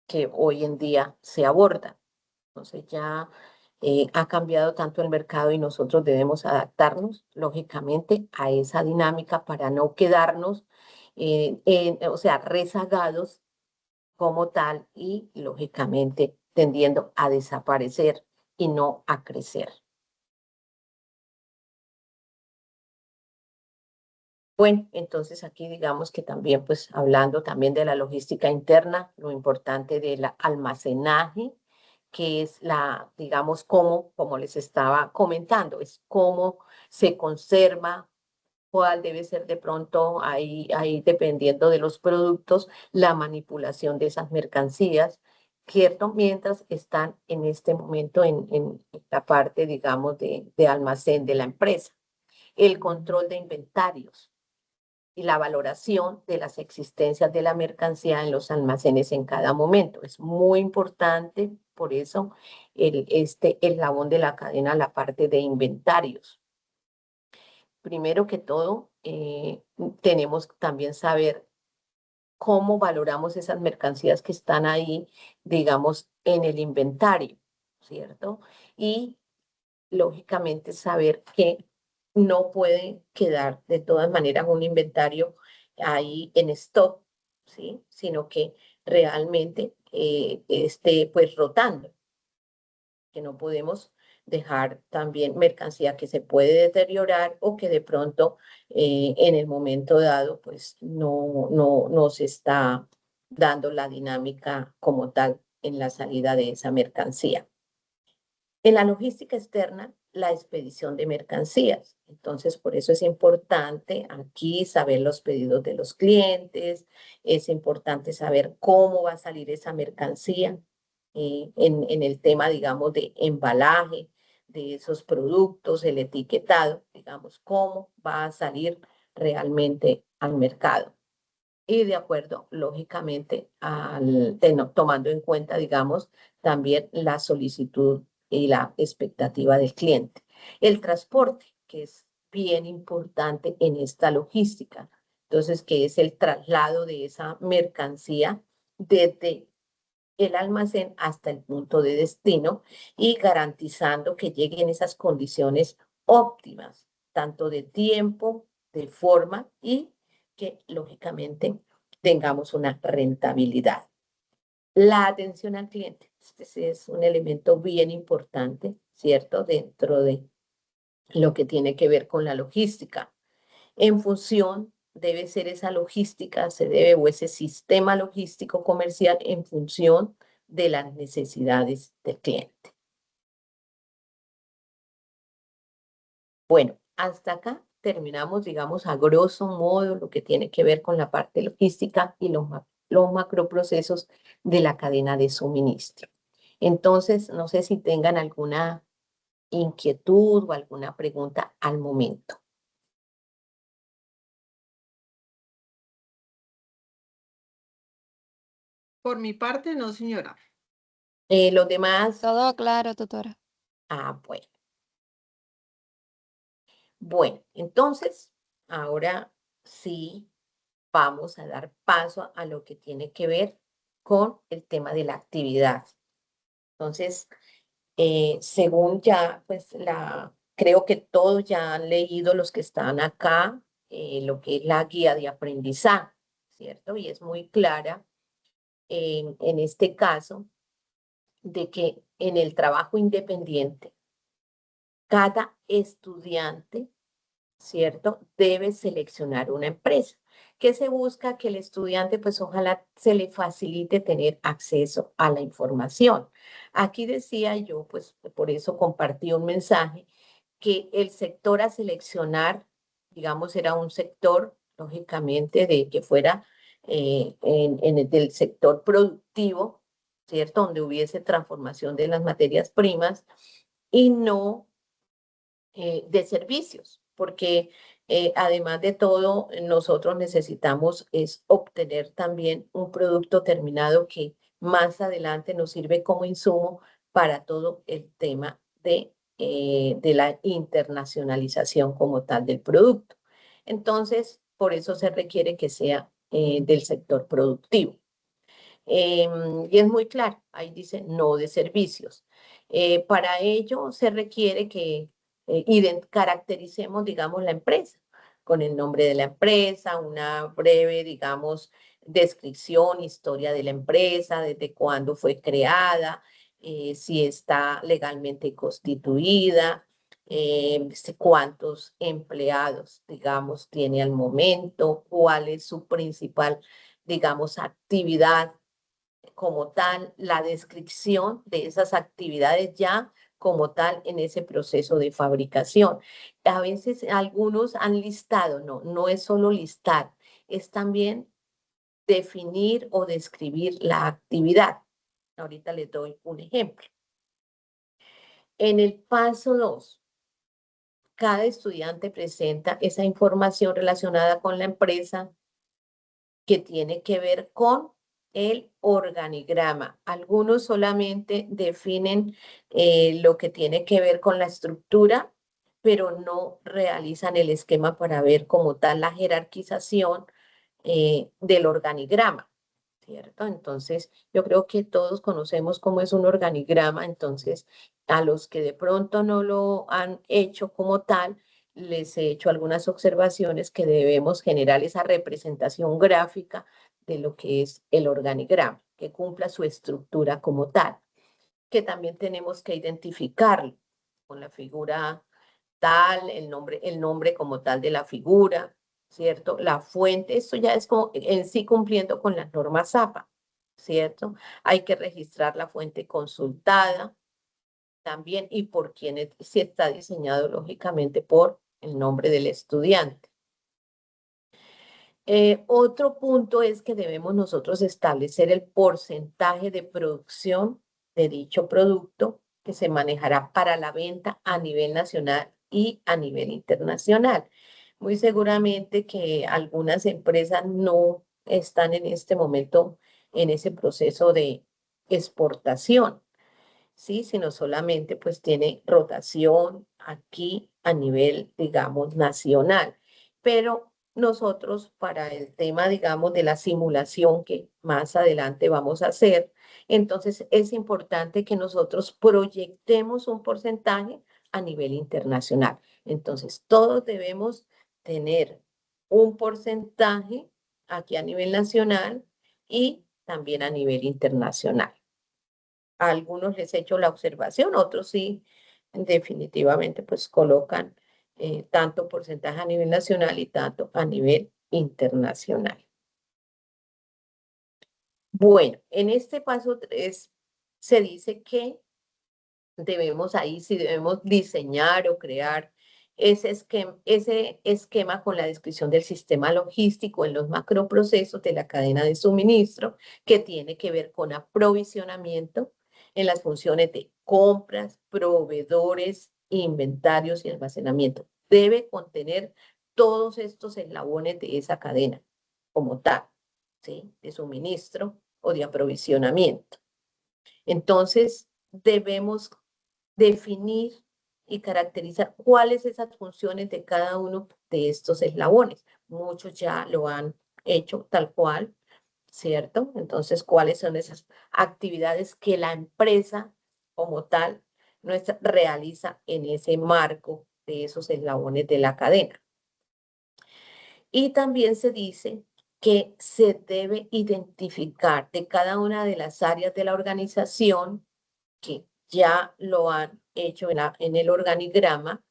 que hoy en día se abordan. Entonces ya ha cambiado tanto el mercado y nosotros debemos adaptarnos, lógicamente, a esa dinámica para no quedarnos, o sea, rezagados como tal y, lógicamente, tendiendo a desaparecer y no a crecer. Bueno, entonces aquí digamos que también, pues hablando también de la logística interna, lo importante del almacenaje, que es la, digamos, como les estaba comentando, es cómo se conserva, cuál debe ser de pronto, ahí dependiendo de los productos, la manipulación de esas mercancías, ¿cierto? Mientras están en este momento en la parte, digamos, de almacén de la empresa. El control de inventarios y la valoración de las existencias de la mercancía en los almacenes en cada momento. Es muy importante, por eso, este eslabón de la cadena, la parte de inventarios. Primero que todo, tenemos también saber cómo valoramos esas mercancías que están ahí, digamos, en el inventario, ¿cierto? Y lógicamente saber que no puede quedar de todas maneras un inventario ahí en stock, ¿sí? Sino que realmente esté pues rotando, que no podemos dejar también mercancía que se puede deteriorar o que de pronto en el momento dado pues no se está dando la dinámica como tal en la salida de esa mercancía. En la logística externa, la expedición de mercancías. Entonces, por eso es importante aquí saber los pedidos de los clientes, es importante saber cómo va a salir esa mercancía en el tema, digamos, de embalaje de esos productos, el etiquetado, digamos, cómo va a salir realmente al mercado. Y de acuerdo, lógicamente, tomando en cuenta, digamos, también la solicitud y la expectativa del cliente. El transporte, que es bien importante en esta logística. Entonces, que es el traslado de esa mercancía desde el almacén hasta el punto de destino y garantizando que llegue en esas condiciones óptimas, tanto de tiempo, de forma y que lógicamente tengamos una rentabilidad. La atención al cliente, este es un elemento bien importante, ¿cierto? Dentro de lo que tiene que ver con la logística. En función, debe ser esa logística, se debe, o ese sistema logístico comercial en función de las necesidades del cliente. Bueno, hasta acá terminamos, digamos, a grosso modo lo que tiene que ver con la parte logística y los macroprocesos de la cadena de suministro. Entonces, no sé si tengan alguna inquietud o alguna pregunta al momento. Por mi parte, no, señora. Los demás, Todo claro, tutora. bueno. Bueno, entonces, ahora sí vamos a dar paso a lo que tiene que ver con el tema de la actividad. Entonces, según ya, pues creo que todos ya han leído los que están acá, lo que es la guía de aprendizaje, ¿cierto? Y es muy clara en este caso de que en el trabajo independiente, cada estudiante, ¿cierto? Debe seleccionar una empresa. ¿Qué se busca? Que el estudiante, pues ojalá se le facilite tener acceso a la información. Aquí decía yo, pues por eso compartí un mensaje, que el sector a seleccionar, digamos, era un sector, lógicamente, de que fuera en el del sector productivo, ¿cierto? Donde hubiese transformación de las materias primas y no de servicios, porque además de todo, nosotros necesitamos es obtener también un producto terminado que más adelante nos sirve como insumo para todo el tema de la internacionalización como tal del producto. Entonces, por eso se requiere que sea del sector productivo. Y es muy claro, ahí dice no de servicios. Para ello se requiere que caractericemos, digamos, la empresa con el nombre de la empresa, una breve, digamos, descripción, historia de la empresa, desde cuándo fue creada, si está legalmente constituida, cuántos empleados, digamos, tiene al momento, cuál es su principal, digamos, actividad como tal, la descripción de esas actividades ya como tal en ese proceso de fabricación. A veces algunos han listado, no, no es solo listar, es también definir o describir la actividad. Ahorita les doy un ejemplo. En el paso 2, cada estudiante presenta esa información relacionada con la empresa que tiene que ver con el organigrama. Algunos solamente definen lo que tiene que ver con la estructura, pero no realizan el esquema para ver como tal la jerarquización del organigrama, ¿cierto? Entonces, yo creo que todos conocemos cómo es un organigrama, entonces, a los que de pronto no lo han hecho como tal, les he hecho algunas observaciones que debemos generar esa representación gráfica de lo que es el organigrama, que cumpla su estructura como tal, que también tenemos que identificarlo con la figura tal, el nombre como tal de la figura, ¿cierto? La fuente, esto ya es como en sí cumpliendo con las normas APA, ¿cierto? Hay que registrar la fuente consultada también y por quién si está diseñado lógicamente por el nombre del estudiante. Otro punto es que debemos nosotros establecer el porcentaje de producción de dicho producto que se manejará para la venta a nivel nacional y a nivel internacional. Muy seguramente que algunas empresas no están en este momento en ese proceso de exportación, ¿sí? Sino solamente pues tiene rotación aquí a nivel, digamos, nacional. Pero nosotros para el tema, digamos, de la simulación que más adelante vamos a hacer, entonces es importante que nosotros proyectemos un porcentaje a nivel internacional. Entonces, todos debemos tener un porcentaje aquí a nivel nacional y también a nivel internacional. A algunos les he hecho la observación, otros sí, definitivamente, pues colocan tanto porcentaje a nivel nacional y tanto a nivel internacional. Bueno, en este paso 3 se dice que debemos ahí, si debemos diseñar o crear ese esquema con la descripción del sistema logístico en los macroprocesos de la cadena de suministro que tiene que ver con aprovisionamiento en las funciones de compras, proveedores, inventarios y almacenamiento. Debe contener todos estos eslabones de esa cadena como tal, ¿sí? De suministro o de aprovisionamiento. Entonces, debemos definir y caracterizar cuáles esas funciones de cada uno de estos eslabones. Muchos ya lo han hecho tal cual, ¿cierto? Entonces, ¿cuáles son esas actividades que la empresa como tal realiza en ese marco de esos eslabones de la cadena? Y también se dice que se debe identificar de cada una de las áreas de la organización que ya lo han hecho en el organigrama,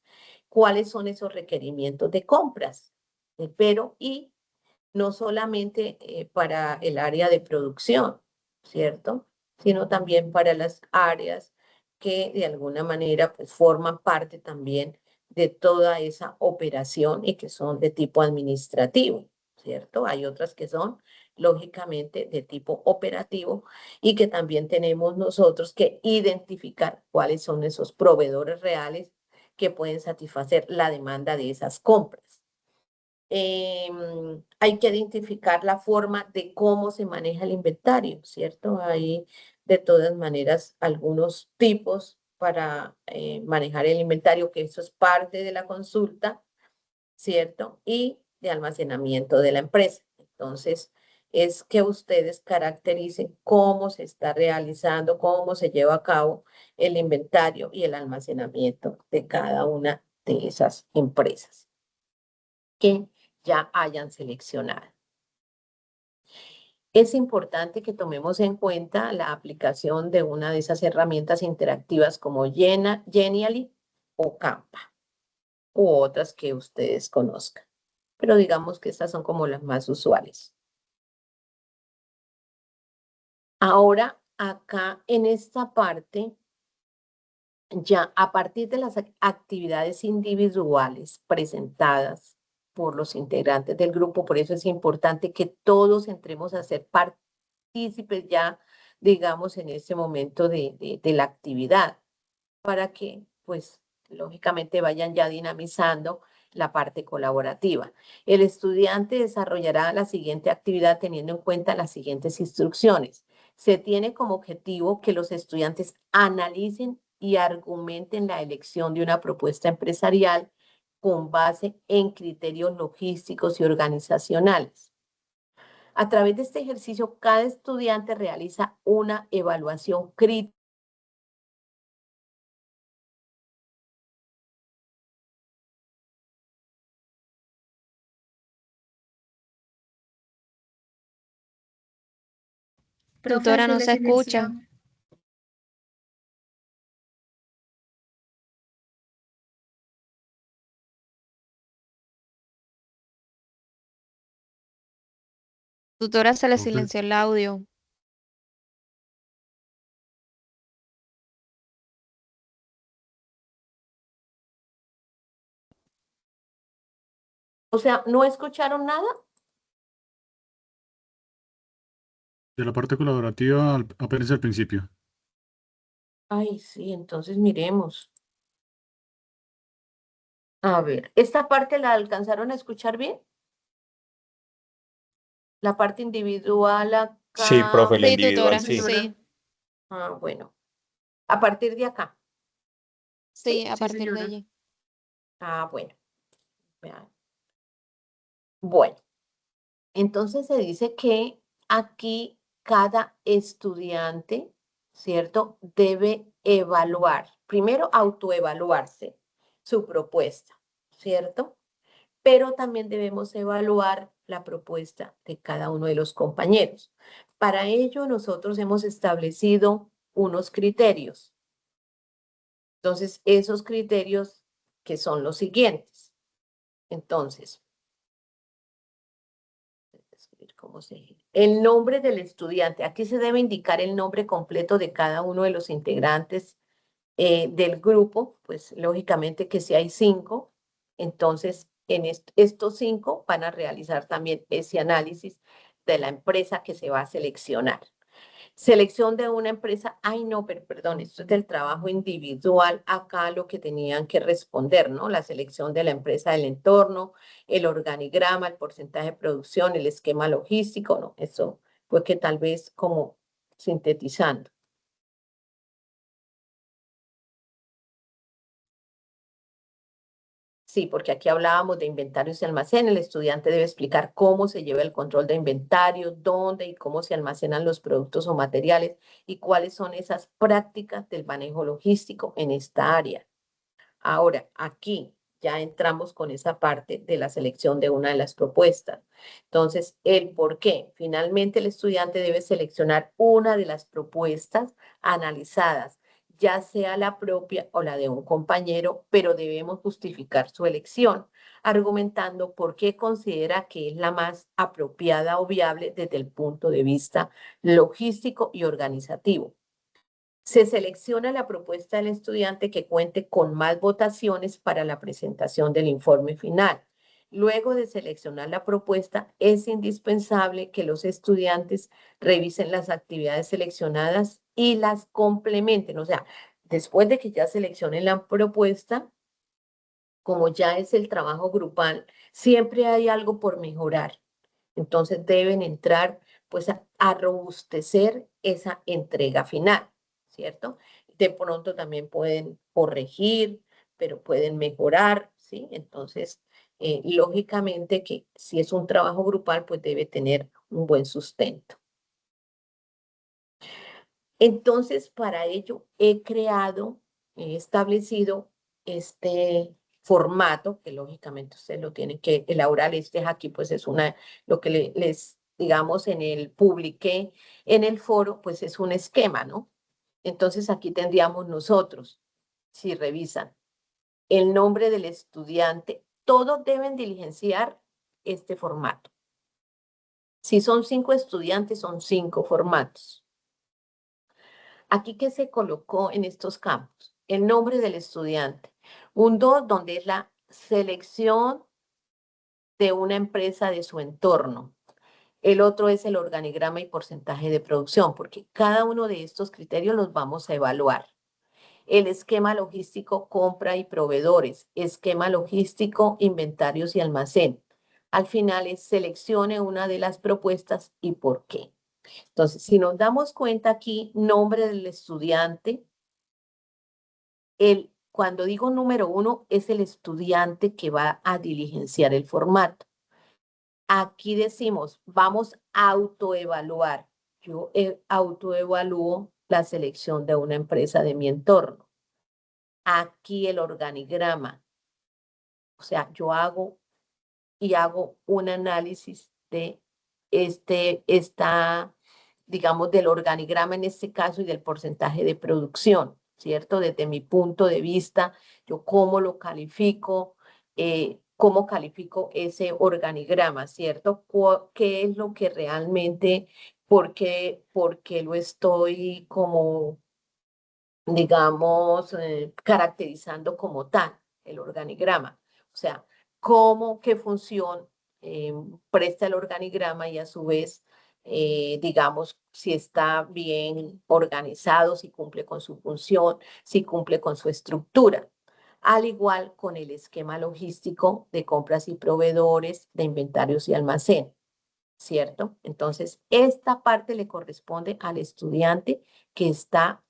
cuáles son esos requerimientos de compras, pero y no solamente para el área de producción, ¿cierto? Sino también para las áreas que de alguna manera pues, forman parte también de toda esa operación y que son de tipo administrativo, ¿cierto? Hay otras que son lógicamente de tipo operativo y que también tenemos nosotros que identificar cuáles son esos proveedores reales que pueden satisfacer la demanda de esas compras. Hay que identificar la forma de cómo se maneja el inventario, ¿cierto? Hay de todas maneras algunos tipos para manejar el inventario, que eso es parte de la consulta, ¿cierto? Y de almacenamiento de la empresa. Entonces, es que ustedes caractericen cómo se está realizando, cómo se lleva a cabo el inventario y el almacenamiento de cada una de esas empresas que ya hayan seleccionado. Es importante que tomemos en cuenta la aplicación de una de esas herramientas interactivas como Genially o Canva u otras que ustedes conozcan. Pero digamos que estas son como las más usuales. Ahora, acá en esta parte, ya a partir de las actividades individuales presentadas por los integrantes del grupo, por eso es importante que todos entremos a ser partícipes ya, digamos, en este momento de la actividad, para que, pues, lógicamente vayan ya dinamizando la parte colaborativa. El estudiante desarrollará la siguiente actividad teniendo en cuenta las siguientes instrucciones. Se tiene como objetivo que los estudiantes analicen y argumenten la elección de una propuesta empresarial con base en criterios logísticos y organizacionales. A través de este ejercicio, cada estudiante realiza una evaluación crítica. Tutora, no se escucha. Tutora, se le silenció el audio. O sea, ¿no escucharon nada? De la parte colaborativa apenas al principio. Ay, sí, entonces miremos. A ver, ¿esta parte la alcanzaron a escuchar bien? La parte individual acá. Sí, profe, la Sí, individual, tutora, sí. sí. Ah, bueno. A partir de acá. Sí, a Sí, partir de señora. allí. Ah, bueno. Vean. Bueno, entonces se dice que aquí cada estudiante, ¿cierto? Debe evaluar, primero autoevaluarse su propuesta, ¿cierto? Pero también debemos evaluar la propuesta de cada uno de los compañeros. Para ello, nosotros hemos establecido unos criterios. Entonces, esos criterios que son los siguientes. Entonces, el nombre del estudiante. Aquí se debe indicar el nombre completo de cada uno de los integrantes del grupo, pues lógicamente que si hay 5, entonces en estos 5 van a realizar también ese análisis de la empresa que se va a seleccionar. Selección de una empresa, ay no, pero perdón, esto es del trabajo individual, acá lo que tenían que responder, ¿no? La selección de la empresa del entorno, el organigrama, el porcentaje de producción, el esquema logístico, ¿no? Eso fue que tal vez como sintetizando. Sí, porque aquí hablábamos de inventarios y almacén. El estudiante debe explicar cómo se lleva el control de inventario, dónde y cómo se almacenan los productos o materiales y cuáles son esas prácticas del manejo logístico en esta área. Ahora, aquí ya entramos con esa parte de la selección de una de las propuestas. Entonces, el por qué. Finalmente, el estudiante debe seleccionar una de las propuestas analizadas, ya sea la propia o la de un compañero, pero debemos justificar su elección, argumentando por qué considera que es la más apropiada o viable desde el punto de vista logístico y organizativo. Se selecciona la propuesta del estudiante que cuente con más votaciones para la presentación del informe final. Luego de seleccionar la propuesta, es indispensable que los estudiantes revisen las actividades seleccionadas y las complementen. O sea, después de que ya seleccionen la propuesta, como ya es el trabajo grupal, siempre hay algo por mejorar. Entonces deben entrar pues a robustecer esa entrega final, ¿cierto? De pronto también pueden corregir, pero pueden mejorar, ¿sí? Entonces, lógicamente que si es un trabajo grupal, pues debe tener un buen sustento. Entonces, para ello he establecido este formato, que lógicamente ustedes lo tienen que elaborar. Aquí pues es lo que les, digamos, publiqué en el foro, pues es un esquema, ¿no? Entonces aquí tendríamos nosotros, si revisan, el nombre del estudiante, todos deben diligenciar este formato. Si son 5 estudiantes, son 5 formatos. Aquí que se colocó en estos campos, el nombre del estudiante, un 2 donde es la selección de una empresa de su entorno. El otro es el organigrama y porcentaje de producción, porque cada uno de estos criterios los vamos a evaluar. El esquema logístico, compra y proveedores, esquema logístico, inventarios y almacén. Al final es seleccione una de las propuestas y por qué. Entonces, si nos damos cuenta aquí, nombre del estudiante, cuando digo número 1, es el estudiante que va a diligenciar el formato. Aquí decimos, vamos a autoevaluar. Yo autoevalúo la selección de una empresa de mi entorno. Aquí el organigrama. O sea, yo hago un análisis de digamos, del organigrama en este caso y del porcentaje de producción, ¿cierto? Desde mi punto de vista, yo cómo lo califico, cómo califico ese organigrama, ¿cierto? ¿Qué es lo que realmente, por qué lo estoy como, digamos, caracterizando como tal, el organigrama? O sea, qué función presta el organigrama y a su vez, digamos, si está bien organizado, si cumple con su función, si cumple con su estructura. Al igual con el esquema logístico de compras y proveedores, de inventarios y almacén, ¿cierto? Entonces, esta parte le corresponde al estudiante que está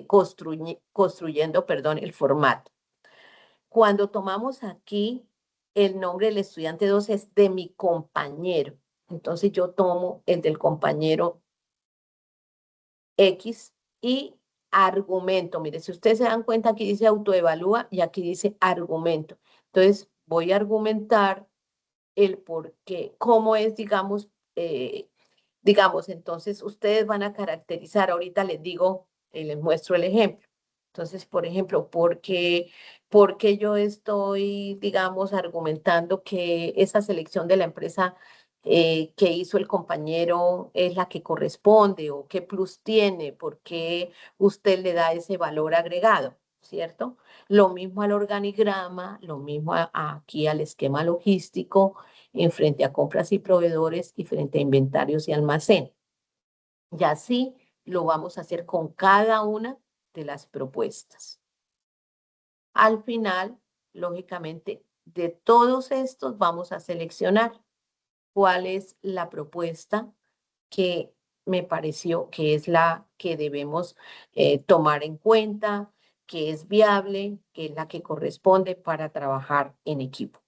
construyendo, el formato. Cuando tomamos aquí el nombre del estudiante 2 es de mi compañero. Entonces yo tomo el del compañero X y argumento. Mire, si ustedes se dan cuenta, aquí dice autoevalúa y aquí dice argumento. Entonces voy a argumentar el por qué, cómo es, digamos, entonces ustedes van a caracterizar, ahorita les digo, les muestro el ejemplo. Entonces, por ejemplo, ¿por qué yo estoy, digamos, argumentando que esa selección de la empresa que hizo el compañero es la que corresponde o qué plus tiene? ¿Por qué usted le da ese valor agregado? ¿Cierto? Lo mismo al organigrama, lo mismo aquí al esquema logístico, en frente a compras y proveedores y frente a inventarios y almacén. Y así lo vamos a hacer con cada una de las propuestas. Al final, lógicamente, de todos estos vamos a seleccionar cuál es la propuesta que me pareció que es la que debemos tomar en cuenta, que es viable, que es la que corresponde para trabajar en equipo.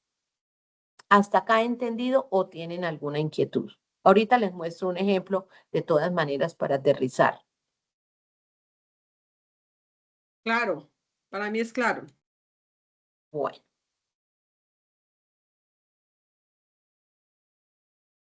¿Hasta acá entendido o tienen alguna inquietud? Ahorita les muestro un ejemplo de todas maneras para aterrizar. Claro, para mí es claro. Bueno.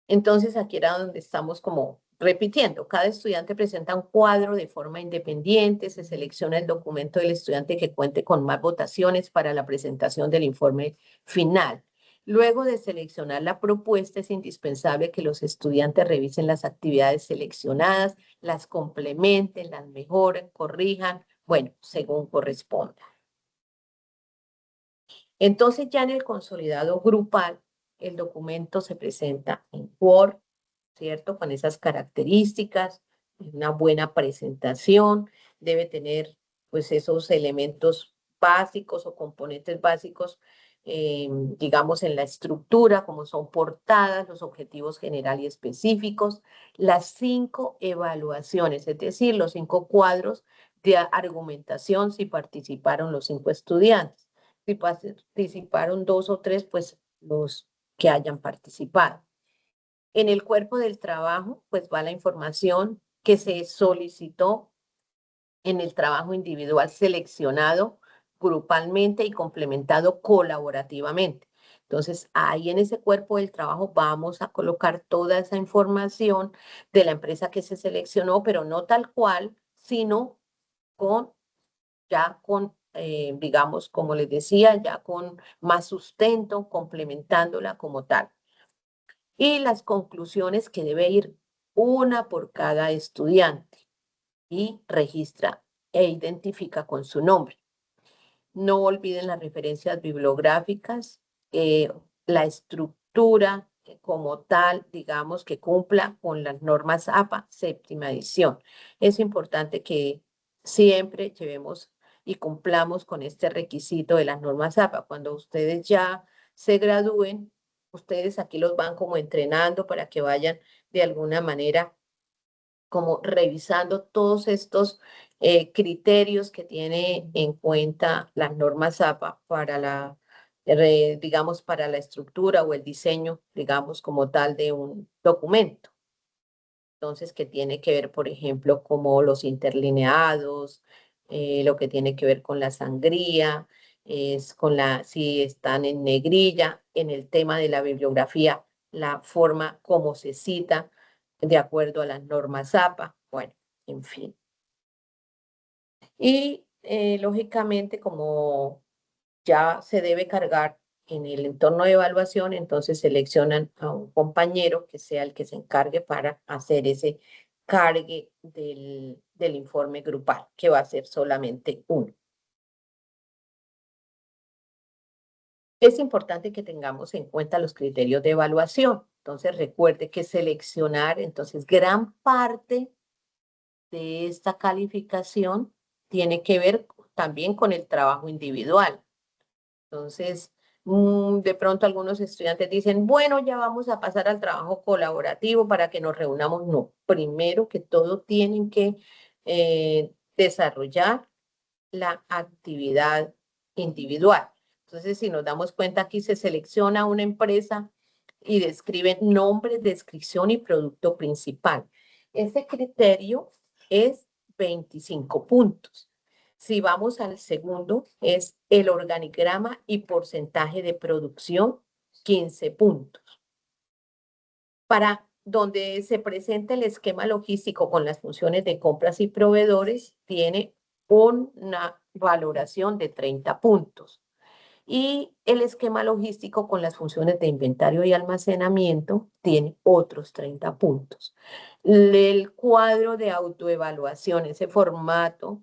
Entonces aquí era donde estamos como repitiendo. Cada estudiante presenta un cuadro de forma independiente. Se selecciona el documento del estudiante que cuente con más votaciones para la presentación del informe final. Luego de seleccionar la propuesta, es indispensable que los estudiantes revisen las actividades seleccionadas, las complementen, las mejoren, corrijan, bueno, según corresponda. Entonces ya en el consolidado grupal, el documento se presenta en Word, ¿cierto? Con esas características, una buena presentación, debe tener pues esos elementos básicos o componentes básicos, digamos, en la estructura, como son portadas, los objetivos general y específicos, las 5 evaluaciones, es decir, los 5 cuadros de argumentación si participaron los 5 estudiantes. Si participaron 2 o 3, pues los que hayan participado. En el cuerpo del trabajo, pues va la información que se solicitó en el trabajo individual seleccionado grupalmente y complementado colaborativamente. Entonces, ahí en ese cuerpo del trabajo vamos a colocar toda esa información de la empresa que se seleccionó, pero no tal cual, sino con digamos, como les decía, ya con más sustento, complementándola como tal. Y las conclusiones que debe ir una por cada estudiante y registra e identifica con su nombre. No olviden las referencias bibliográficas, la estructura como tal, digamos, que cumpla con las normas APA, séptima edición. Es importante que siempre llevemos y cumplamos con este requisito de las normas APA. Cuando ustedes ya se gradúen, ustedes aquí los van como entrenando para que vayan de alguna manera como revisando todos estos criterios que tiene en cuenta las normas APA para digamos, para la estructura o el diseño, digamos, como tal de un documento. Entonces, que tiene que ver, por ejemplo, como los interlineados, lo que tiene que ver con la sangría, es con si están en negrilla, en el tema de la bibliografía, la forma como se cita de acuerdo a las normas APA, bueno, en fin. Y lógicamente, como ya se debe cargar en el entorno de evaluación, entonces seleccionan a un compañero que sea el que se encargue para hacer ese cargue del informe grupal, que va a ser solamente uno. Es importante que tengamos en cuenta los criterios de evaluación. Entonces, recuerde que seleccionar, entonces, gran parte de esta calificación tiene que ver también con el trabajo individual. Entonces, de pronto algunos estudiantes dicen, bueno, ya vamos a pasar al trabajo colaborativo para que nos reunamos. No, primero que todo tienen que desarrollar la actividad individual. Entonces, si nos damos cuenta, aquí se selecciona una empresa y describen nombre, descripción y producto principal. Ese criterio es 25 puntos. Si vamos al segundo, es el organigrama y porcentaje de producción, 15 puntos. Para donde se presenta el esquema logístico con las funciones de compras y proveedores, tiene una valoración de 30 puntos. Y el esquema logístico con las funciones de inventario y almacenamiento tiene otros 30 puntos. El cuadro de autoevaluación, ese formato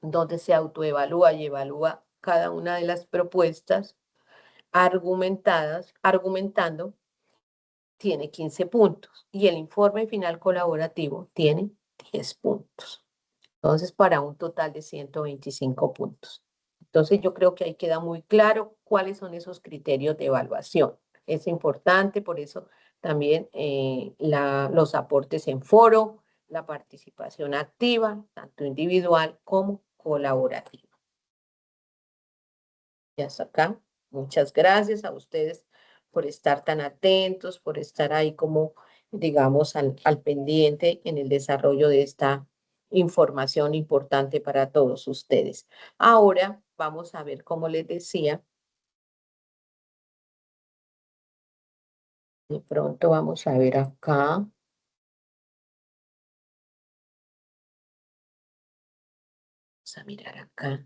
donde se autoevalúa y evalúa cada una de las propuestas argumentando, tiene 15 puntos y el informe final colaborativo tiene 10 puntos. Entonces, para un total de 125 puntos. Entonces, yo creo que ahí queda muy claro cuáles son esos criterios de evaluación. Es importante, por eso también los aportes en foro, la participación activa, tanto individual como colaborativa. Y hasta acá. Muchas gracias a ustedes por estar tan atentos, por estar ahí como, digamos, al pendiente en el desarrollo de esta información importante para todos ustedes. Ahora vamos a ver, como les decía, de pronto vamos a ver acá. Vamos a mirar acá.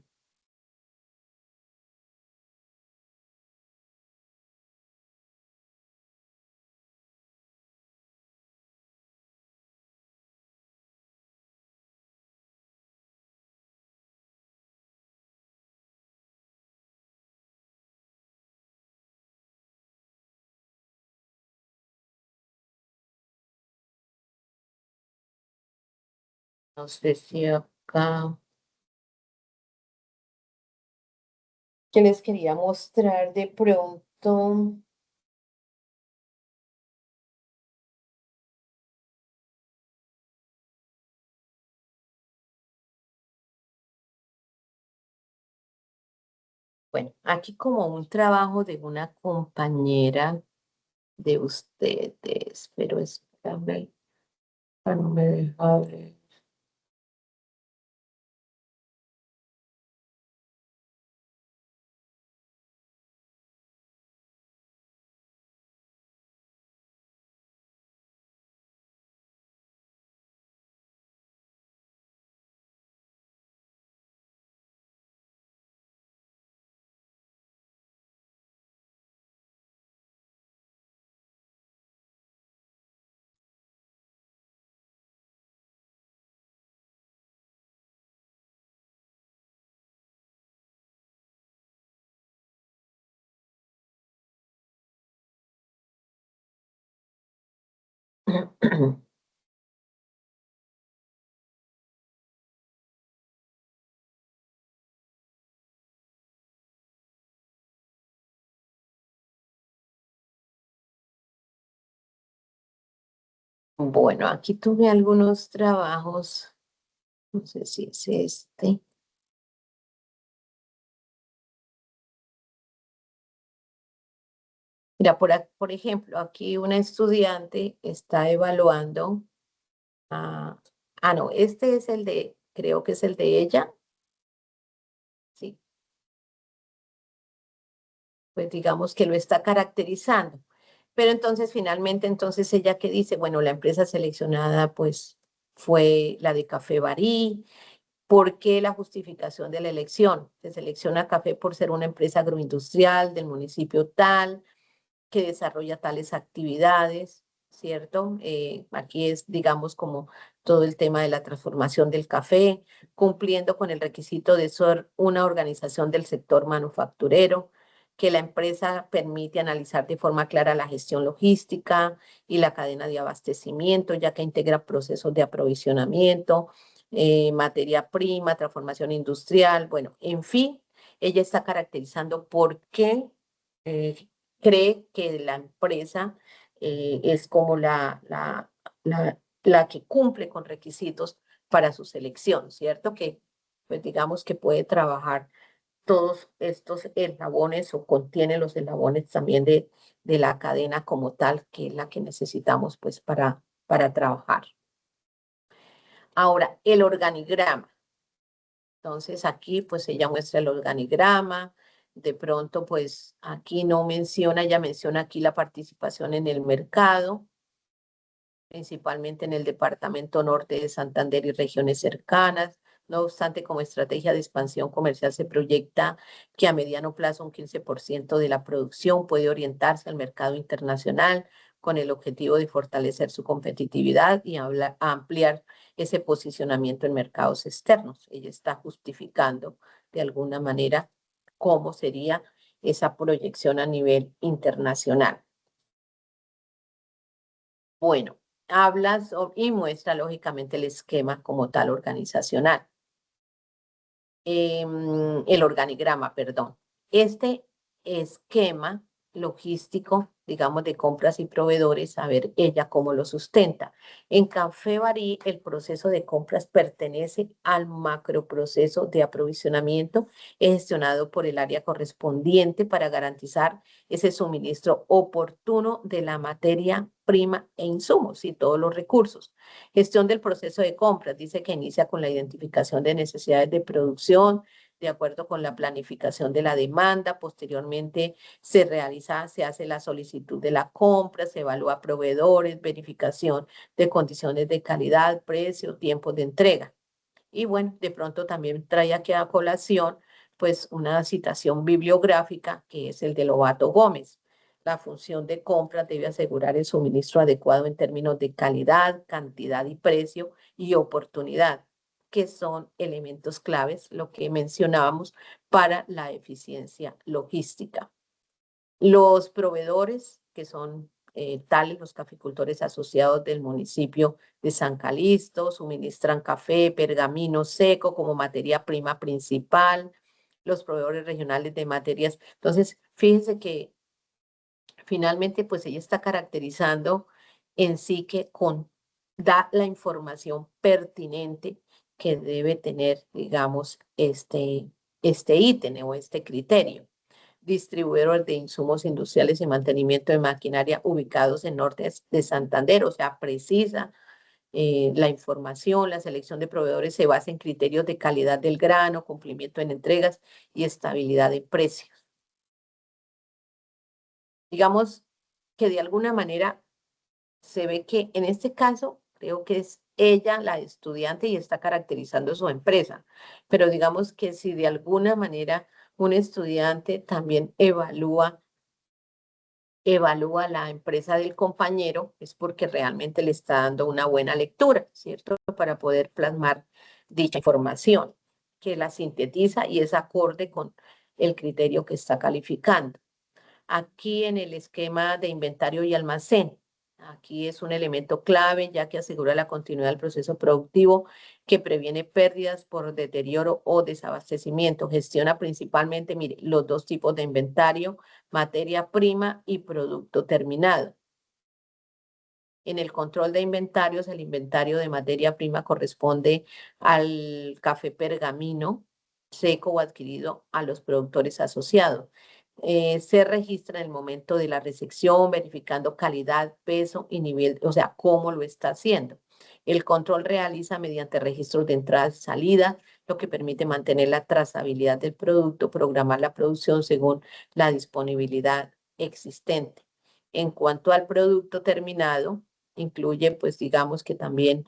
Nos decía acá. que les quería mostrar de pronto. Bueno, aquí como un trabajo de una compañera de ustedes, pero espérame, no me deja ver. Bueno, aquí tuve algunos trabajos, no sé si es este. Mira, por ejemplo, aquí una estudiante está evaluando, no, este es el de, creo que es el de ella, sí, pues digamos que lo está caracterizando. Pero entonces, finalmente, entonces ella que dice, bueno, la empresa seleccionada, pues, fue la de Café Barí. ¿Por qué la justificación de la elección? Se selecciona Café por ser una empresa agroindustrial del municipio tal, que desarrolla tales actividades, ¿cierto? Aquí es, digamos, como todo el tema de la transformación del café, cumpliendo con el requisito de ser una organización del sector manufacturero, que la empresa permite analizar de forma clara la gestión logística y la cadena de abastecimiento, ya que integra procesos de aprovisionamiento, materia prima, transformación industrial, bueno, en fin, ella está caracterizando por qué eh, cree que la empresa es como la que cumple con requisitos para su selección, ¿cierto? Que, pues digamos que puede trabajar todos estos eslabones o contiene los eslabones también de la cadena como tal, que es la que necesitamos pues para trabajar. Ahora, el organigrama. Entonces aquí pues ella muestra el organigrama, de pronto pues aquí no menciona, ella menciona aquí la participación en el mercado, principalmente en el departamento norte de Santander y regiones cercanas. No obstante, como estrategia de expansión comercial se proyecta que a mediano plazo un 15% de la producción puede orientarse al mercado internacional con el objetivo de fortalecer su competitividad y ampliar ese posicionamiento en mercados externos. Ella está justificando de alguna manera cómo sería esa proyección a nivel internacional. Bueno, y muestra lógicamente el esquema como tal organizacional. El organigrama, perdón. Este esquema logístico, digamos, de compras y proveedores, a ver ella cómo lo sustenta. En Café Barí, el proceso de compras pertenece al macroproceso de aprovisionamiento gestionado por el área correspondiente para garantizar ese suministro oportuno de la materia prima e insumos y todos los recursos. Gestión del proceso de compras, dice que inicia con la identificación de necesidades de producción, de acuerdo con la planificación de la demanda. Posteriormente se hace la solicitud de la compra, se evalúa proveedores, verificación de condiciones de calidad, precio, tiempos de entrega. Y bueno, de pronto también trae aquí a colación pues una citación bibliográfica que es el de Lobato Gómez. La función de compra debe asegurar el suministro adecuado en términos de calidad, cantidad y precio y oportunidad, que son elementos claves, lo que mencionábamos, para la eficiencia logística. Los proveedores, que son tales los caficultores asociados del municipio de San Calixto, suministran café, pergamino seco como materia prima principal. los proveedores regionales de materias. Entonces, fíjense que finalmente, pues ella está caracterizando en sí que da la información pertinente que debe tener, digamos, este ítem o este criterio. Distribuidor de insumos industriales y mantenimiento de maquinaria ubicados en norte de Santander, o sea, precisa la información, la selección de proveedores se basa en criterios de calidad del grano, cumplimiento en entregas y estabilidad de precios. Digamos que de alguna manera se ve que en este caso creo que es ella la estudiante y está caracterizando su empresa, pero digamos que si de alguna manera un estudiante también evalúa la empresa del compañero, es porque realmente le está dando una buena lectura, ¿cierto? Para poder plasmar dicha información, que la sintetiza y es acorde con el criterio que está calificando. Aquí en el esquema de inventario y almacén, aquí es un elemento clave ya que asegura la continuidad del proceso productivo, que previene pérdidas por deterioro o desabastecimiento. Gestiona principalmente, mire, los dos tipos de inventario, materia prima y producto terminado. En el control de inventarios, el inventario de materia prima corresponde al café pergamino seco o adquirido a los productores asociados. Se registra en el momento de la recepción, verificando calidad, peso y nivel, o sea, cómo lo está haciendo. El control realiza mediante registros de entrada y salida, lo que permite mantener la trazabilidad del producto, programar la producción según la disponibilidad existente. En cuanto al producto terminado, incluye, pues digamos que también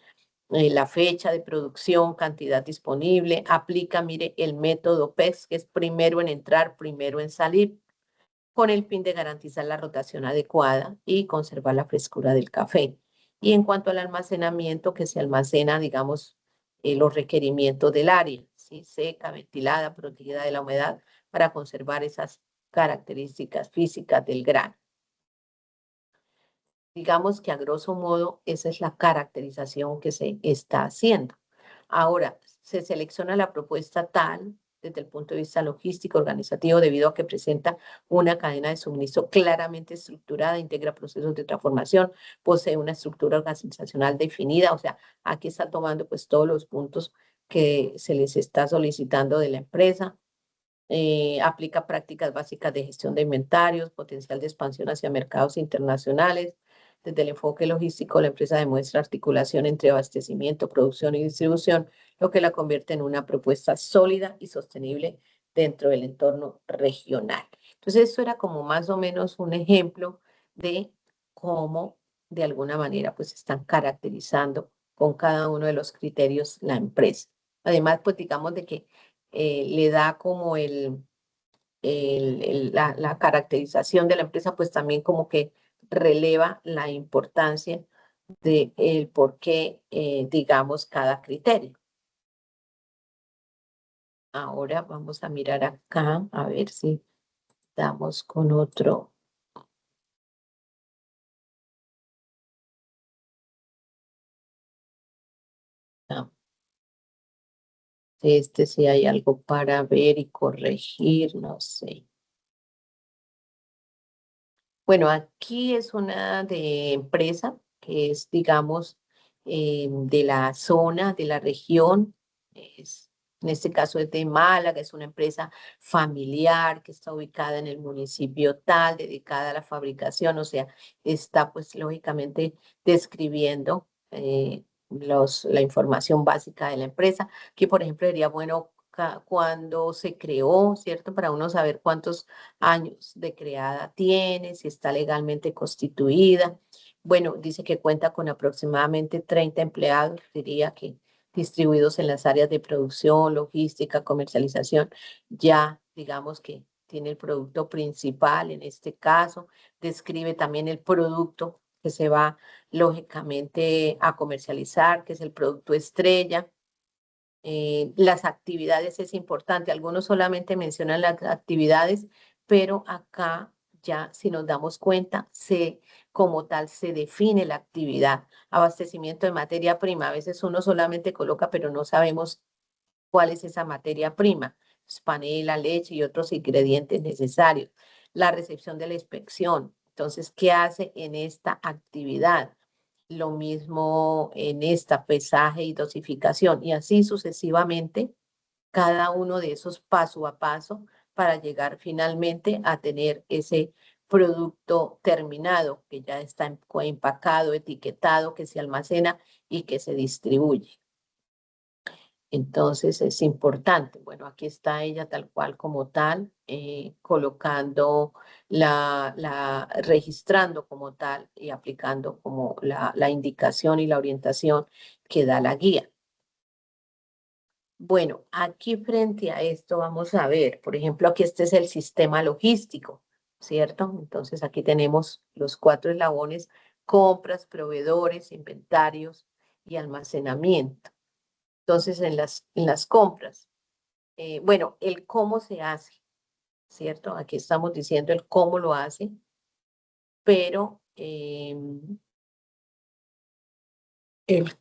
la fecha de producción, cantidad disponible, aplica, mire, el método PEX, que es primero en entrar, primero en salir, con el fin de garantizar la rotación adecuada y conservar la frescura del café. Y en cuanto al almacenamiento, que se almacena, digamos, los requerimientos del área, ¿sí? Seca, ventilada, protegida de la humedad, para conservar esas características físicas del grano. Digamos que a grosso modo esa es la caracterización que se está haciendo. Ahora, se selecciona la propuesta tal desde el punto de vista logístico, organizativo, debido a que presenta una cadena de suministro claramente estructurada, integra procesos de transformación, posee una estructura organizacional definida, o sea, aquí está tomando pues todos los puntos que se les está solicitando de la empresa. Aplica prácticas básicas de gestión de inventarios, potencial de expansión hacia mercados internacionales. Desde el enfoque logístico, la empresa demuestra articulación entre abastecimiento, producción y distribución, lo que la convierte en una propuesta sólida y sostenible dentro del entorno regional. Entonces, esto era como más o menos un ejemplo de cómo, de alguna manera, pues están caracterizando con cada uno de los criterios la empresa. Además, pues digamos de que le da como la caracterización de la empresa, pues también como que releva la importancia de el por qué, digamos, cada criterio. Ahora vamos a mirar acá, a ver si damos con otro. Si hay algo para ver y corregir, no sé. Bueno, aquí es una de empresa que es, digamos, de la zona, de la región. En este caso es de Málaga, es una empresa familiar que está ubicada en el municipio tal, dedicada a la fabricación, o sea, está pues lógicamente describiendo la información básica de la empresa, que por ejemplo sería bueno cuando se creó, ¿cierto? Para uno saber cuántos años de creada tiene, si está legalmente constituida. Bueno, dice que cuenta con aproximadamente 30 empleados, diría que distribuidos en las áreas de producción, logística, comercialización. Ya digamos que tiene el producto principal en este caso, describe también el producto que se va lógicamente a comercializar, que es el producto estrella. Las actividades es importante, algunos solamente mencionan las actividades, pero acá ya si nos damos cuenta, como tal se define la actividad. Abastecimiento de materia prima, a veces uno solamente coloca, pero no sabemos cuál es esa materia prima. panela, leche y otros ingredientes necesarios. La recepción de la inspección. Entonces, ¿qué hace en esta actividad? Lo mismo en esta, pesaje y dosificación, y así sucesivamente, cada uno de esos paso a paso para llegar finalmente a tener ese producto terminado que ya está empacado, etiquetado, que se almacena y que se distribuye. Entonces es importante. Bueno, aquí está ella tal cual como tal, colocando registrando como tal y aplicando como la indicación y la orientación que da la guía. Bueno, aquí frente a esto vamos a ver, por ejemplo, aquí este es el sistema logístico, ¿cierto? Entonces aquí tenemos los 4 eslabones: compras, proveedores, inventarios y almacenamiento. Entonces, en las compras, bueno, el cómo se hace, ¿cierto? Aquí estamos diciendo el cómo lo hace, pero el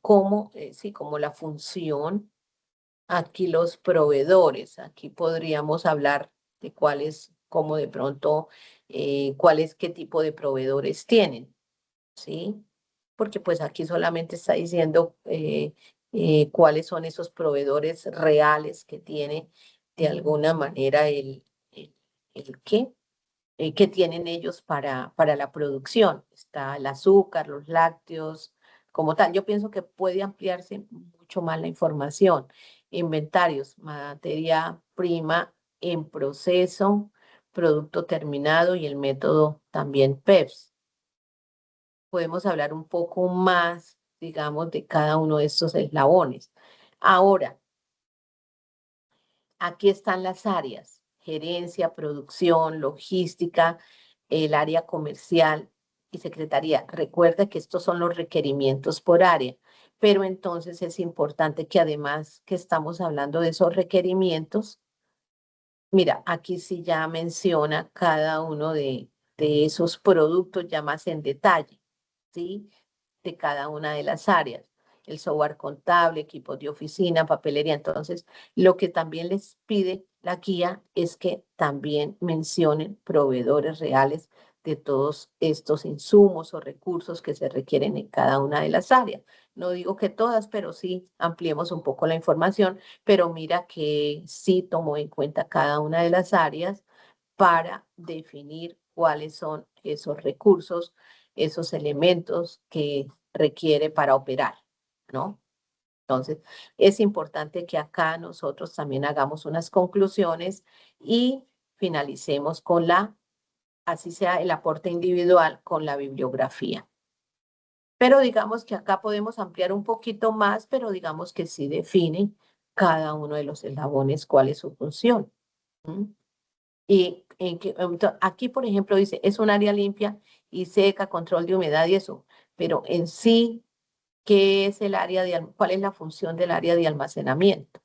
cómo, sí, como la función. Aquí los proveedores, aquí podríamos hablar de cuáles, como de pronto, cuáles, qué tipo de proveedores tienen, ¿sí? Porque pues aquí solamente está diciendo cuáles son esos proveedores reales que tiene de alguna manera el qué, que tienen ellos para la producción. Está el azúcar, los lácteos, como tal. Yo pienso que puede ampliarse mucho más la información. Inventarios, materia prima en proceso, producto terminado y el método también PEPS. Podemos hablar un poco más, digamos, de cada uno de estos eslabones. Ahora, aquí están las áreas: gerencia, producción, logística, el área comercial y secretaría. Recuerda que estos son los requerimientos por área, pero entonces es importante que además que estamos hablando de esos requerimientos, mira, aquí sí ya menciona cada uno de esos productos ya más en detalle, ¿sí? De cada una de las áreas. El software contable, equipos de oficina, papelería. Entonces, lo que también les pide la guía es que también mencionen proveedores reales de todos estos insumos o recursos que se requieren en cada una de las áreas. No digo que todas, pero sí ampliemos un poco la información, pero mira que sí tomó en cuenta cada una de las áreas para definir cuáles son esos recursos, esos elementos que requiere para operar, ¿no? Entonces, es importante que acá nosotros también hagamos unas conclusiones y finalicemos con así sea el aporte individual, con la bibliografía. Pero digamos que acá podemos ampliar un poquito más, pero digamos que sí define cada uno de los eslabones cuál es su función. ¿Mm? Y aquí, por ejemplo, dice, es un área limpia y seca, control de humedad y eso, pero en sí, ¿qué es cuál es la función del área de almacenamiento?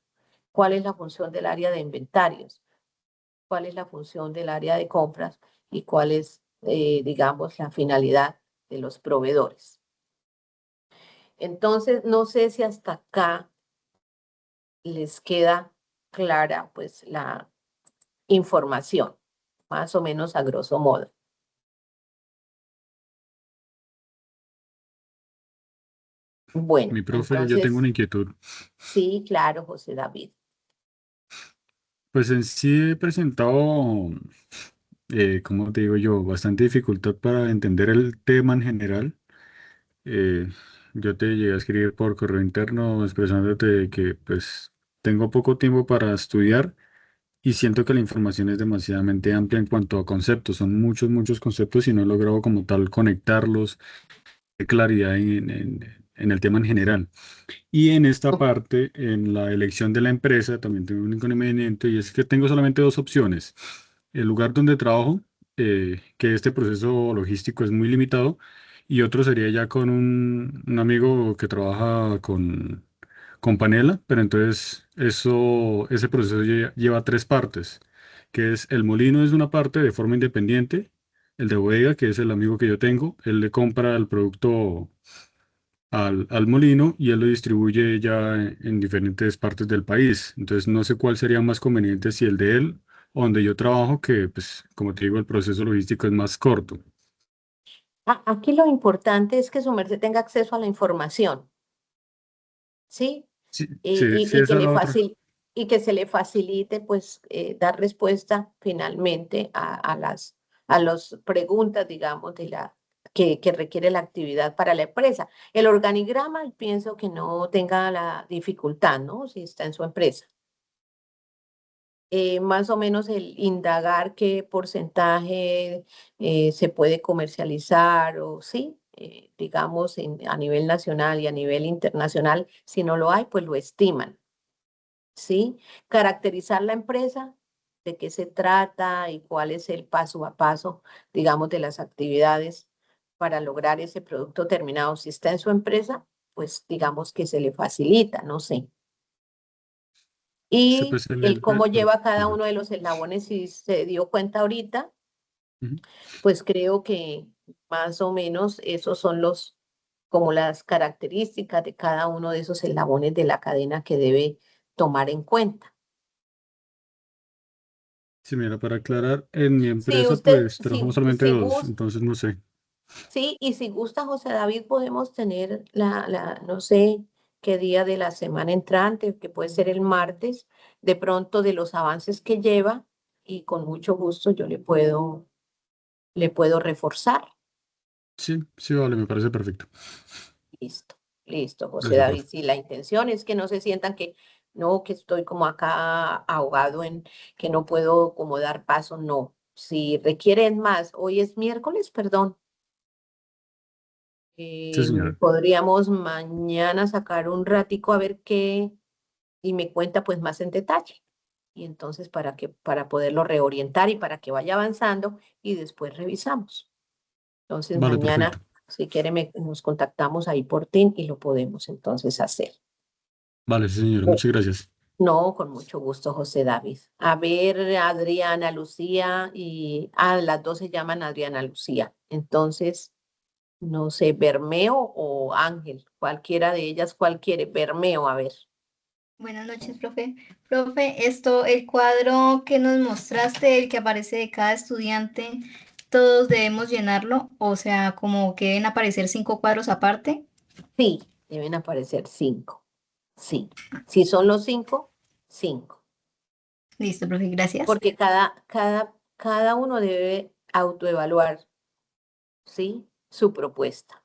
¿Cuál es la función del área de inventarios? ¿Cuál es la función del área de compras? ¿Y cuál es, digamos, la finalidad de los proveedores? Entonces, no sé si hasta acá les queda clara, pues, la información, más o menos a grosso modo. Bueno, Mi profe, yo tengo entonces, una inquietud. sí, claro, José David. Pues en sí he presentado, como te digo yo, bastante dificultad para entender el tema en general. Eh, yo te llegué a escribir por correo interno expresándote que pues tengo poco tiempo para estudiar y siento que la información es demasiadamente amplia en cuanto a conceptos. Son muchos, muchos conceptos y no he logrado como tal conectarlos de claridad en el tema en general. Y en esta parte, en la elección de la empresa, también tengo un inconveniente y es que tengo solamente dos opciones. El lugar donde trabajo, que este proceso logístico es muy limitado, y otro sería ya con un amigo que trabaja con panela, pero entonces ese proceso lleva tres partes, que es el molino es una parte de forma independiente, el de bodega, que es el amigo que yo tengo, él le compra el producto al molino y él lo distribuye ya en diferentes partes del país. Entonces no sé cuál sería más conveniente, si el de él o donde yo trabajo, que pues como te digo, el proceso logístico es más corto. Aquí lo importante es que su merced tenga acceso a la información, ¿sí? Sí, Y, sí, sí, y, y que esa es le la otra. y que se le facilite, pues, dar respuesta finalmente a las preguntas, digamos, que requiere la actividad para la empresa. El organigrama, pienso que no tenga la dificultad, ¿no? Si está en su empresa. Más o menos el indagar qué porcentaje se puede comercializar o sí, digamos, a nivel nacional y a nivel internacional. Si no lo hay, pues lo estiman, ¿sí? Caracterizar la empresa, de qué se trata y cuál es el paso a paso, digamos, de las actividades para lograr ese producto terminado. Si está en su empresa, pues digamos que se le facilita, no sé. Sí, Y pues en el cómo perdón, lleva cada ajá. uno de los eslabones, si se dio cuenta ahorita, Ujú. pues creo que más o menos esos son como las características de cada uno de esos eslabones de la cadena que debe tomar en cuenta. Sí, mira, para aclarar, en mi Si empresa usted, pues trabajamos solamente dos, entonces no sé. sí, y si gusta, José David, podemos tener no sé qué día de la semana entrante, que puede ser el martes, de pronto de los avances que lleva, y con mucho gusto yo le puedo reforzar. Sí, sí, vale, me parece perfecto. Listo, listo, José Gracias, David. profe. Sí, la intención es que no se sientan que no, que estoy como acá ahogado en que no puedo como dar paso, no. Si requieren más, hoy es miércoles, perdón. Sí, señora. Podríamos mañana sacar un ratico a ver qué y me cuenta pues más en detalle. Y entonces para poderlo reorientar y para que vaya avanzando y después revisamos. Entonces Vale, perfecto. mañana, si quiere, nos contactamos ahí por Team y lo podemos entonces hacer. Vale, sí, señora, muchas gracias. No, con mucho gusto, José David. A ver, Adriana Lucía y las dos se llaman Adriana Lucía. Entonces, no sé, Bermeo o Ángel, cualquiera de ellas, ¿cuál quiere? Bermeo, a ver. Buenas noches, profe. Profe, el cuadro que nos mostraste, el que aparece de cada estudiante, ¿todos debemos llenarlo? O sea, como que deben aparecer 5 cuadros aparte. Sí, deben aparecer 5. Sí. Si son los 5, 5. Listo, profe, gracias. Porque cada uno debe autoevaluar, ¿sí? Su propuesta.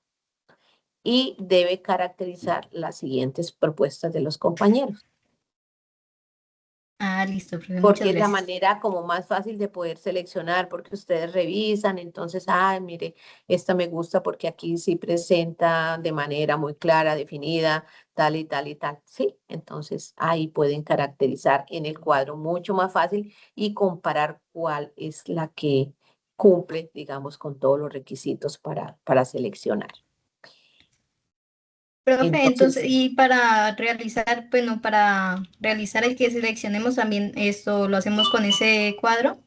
Y debe caracterizar las siguientes propuestas de los compañeros. Ah, listo, profe, muchas Porque es la gracias. manera como más fácil de poder seleccionar, porque ustedes revisan, entonces, ay, mire, esta me gusta porque aquí sí presenta de manera muy clara, definida, tal y tal y tal. Sí, entonces ahí pueden caracterizar en el cuadro mucho más fácil y comparar cuál es la que cumple, digamos, con todos los requisitos para seleccionar. Profe, entonces, Entonces, y para realizar, bueno, para realizar el que seleccionemos también esto, ¿lo hacemos con ese cuadro?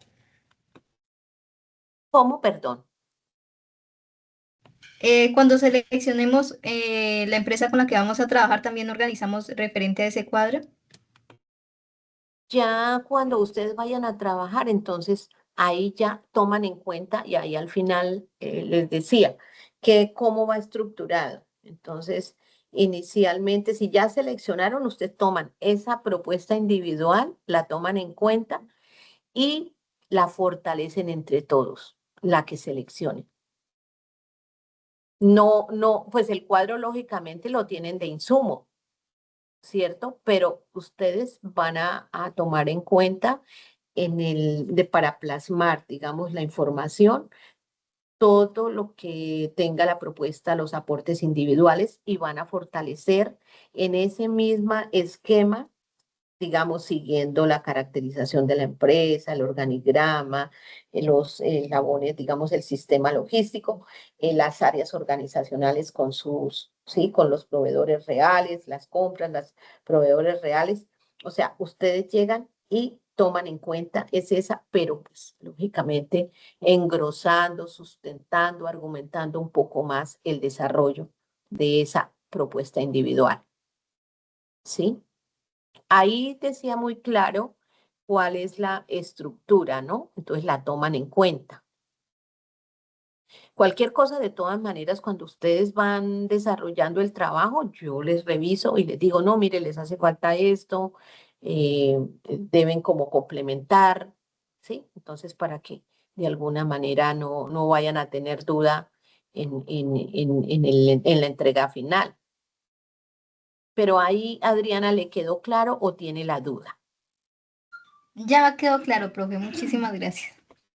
¿cómo? Perdón. Cuando seleccionemos la empresa con la que vamos a trabajar, también organizamos referente a ese cuadro. Ya cuando ustedes vayan a trabajar, entonces ahí ya toman en cuenta y ahí al final les decía que cómo va estructurado. Entonces, inicialmente, si ya seleccionaron, ustedes toman esa propuesta individual, la toman en cuenta y la fortalecen entre todos, la que seleccionen. No, no, pues el cuadro lógicamente lo tienen de insumo, ¿cierto? Pero ustedes van a tomar en cuenta para plasmar, digamos, la información, todo lo que tenga la propuesta, los aportes individuales y van a fortalecer en ese mismo esquema, digamos, siguiendo la caracterización de la empresa, el organigrama, los eslabones, digamos, el sistema logístico, las áreas organizacionales sí, con los proveedores reales, las compras, los proveedores reales. O sea, ustedes llegan y toman en cuenta es esa, pero pues lógicamente engrosando, sustentando, argumentando un poco más el desarrollo de esa propuesta individual, ¿sí? Ahí decía muy claro cuál es la estructura, ¿no? Entonces la toman en cuenta. Cualquier cosa, de todas maneras, cuando ustedes van desarrollando el trabajo, yo les reviso y les digo, no, mire, les hace falta esto, deben como complementar, ¿sí? Entonces, para que de alguna manera no vayan a tener duda en la entrega final. Pero ahí, Adriana, ¿le quedó claro o tiene la duda? Ya quedó claro, profe. Muchísimas gracias.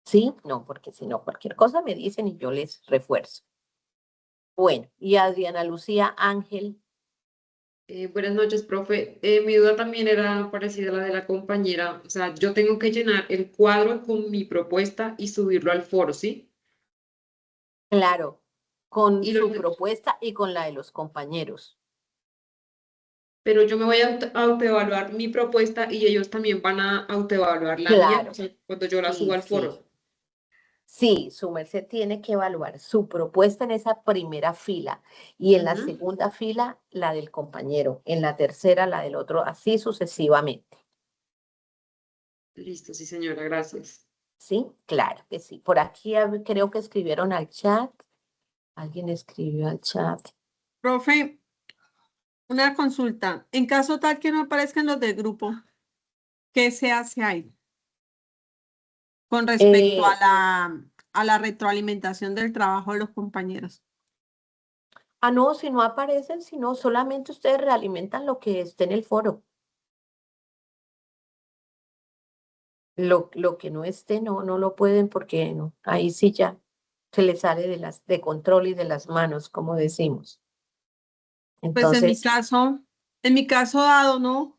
¿Sí? No, porque si no, cualquier cosa me dicen y yo les refuerzo. Bueno, y Adriana Lucía Ángel. Buenas noches, profe. Mi duda también era parecida a la de la compañera. O sea, yo tengo que llenar el cuadro con mi propuesta y subirlo al foro, ¿sí? Claro, con Y su lo- propuesta y con la de los compañeros. pero yo me voy a autoevaluar mi propuesta y ellos también van a autoevaluar la mía, o Claro, sea, cuando yo la sí, suba al sí. foro. Sí, su merced tiene que evaluar su propuesta en esa primera fila y en la Ujú. segunda fila la del compañero, en la tercera la del otro, así sucesivamente. Listo, sí, señora, gracias. Sí, claro que sí. Por aquí creo que escribieron al chat. Alguien escribió al chat. Profe, una consulta. En caso tal que no aparezcan los del grupo, ¿qué se hace ahí con respecto Eh, a la retroalimentación del trabajo de los compañeros? no, si no aparecen, sino solamente ustedes realimentan lo que esté en el foro. Lo que no esté, no lo pueden porque no, ahí sí ya se les sale de control y de las manos, como decimos. Pues Entonces, en mi caso dado, ¿no?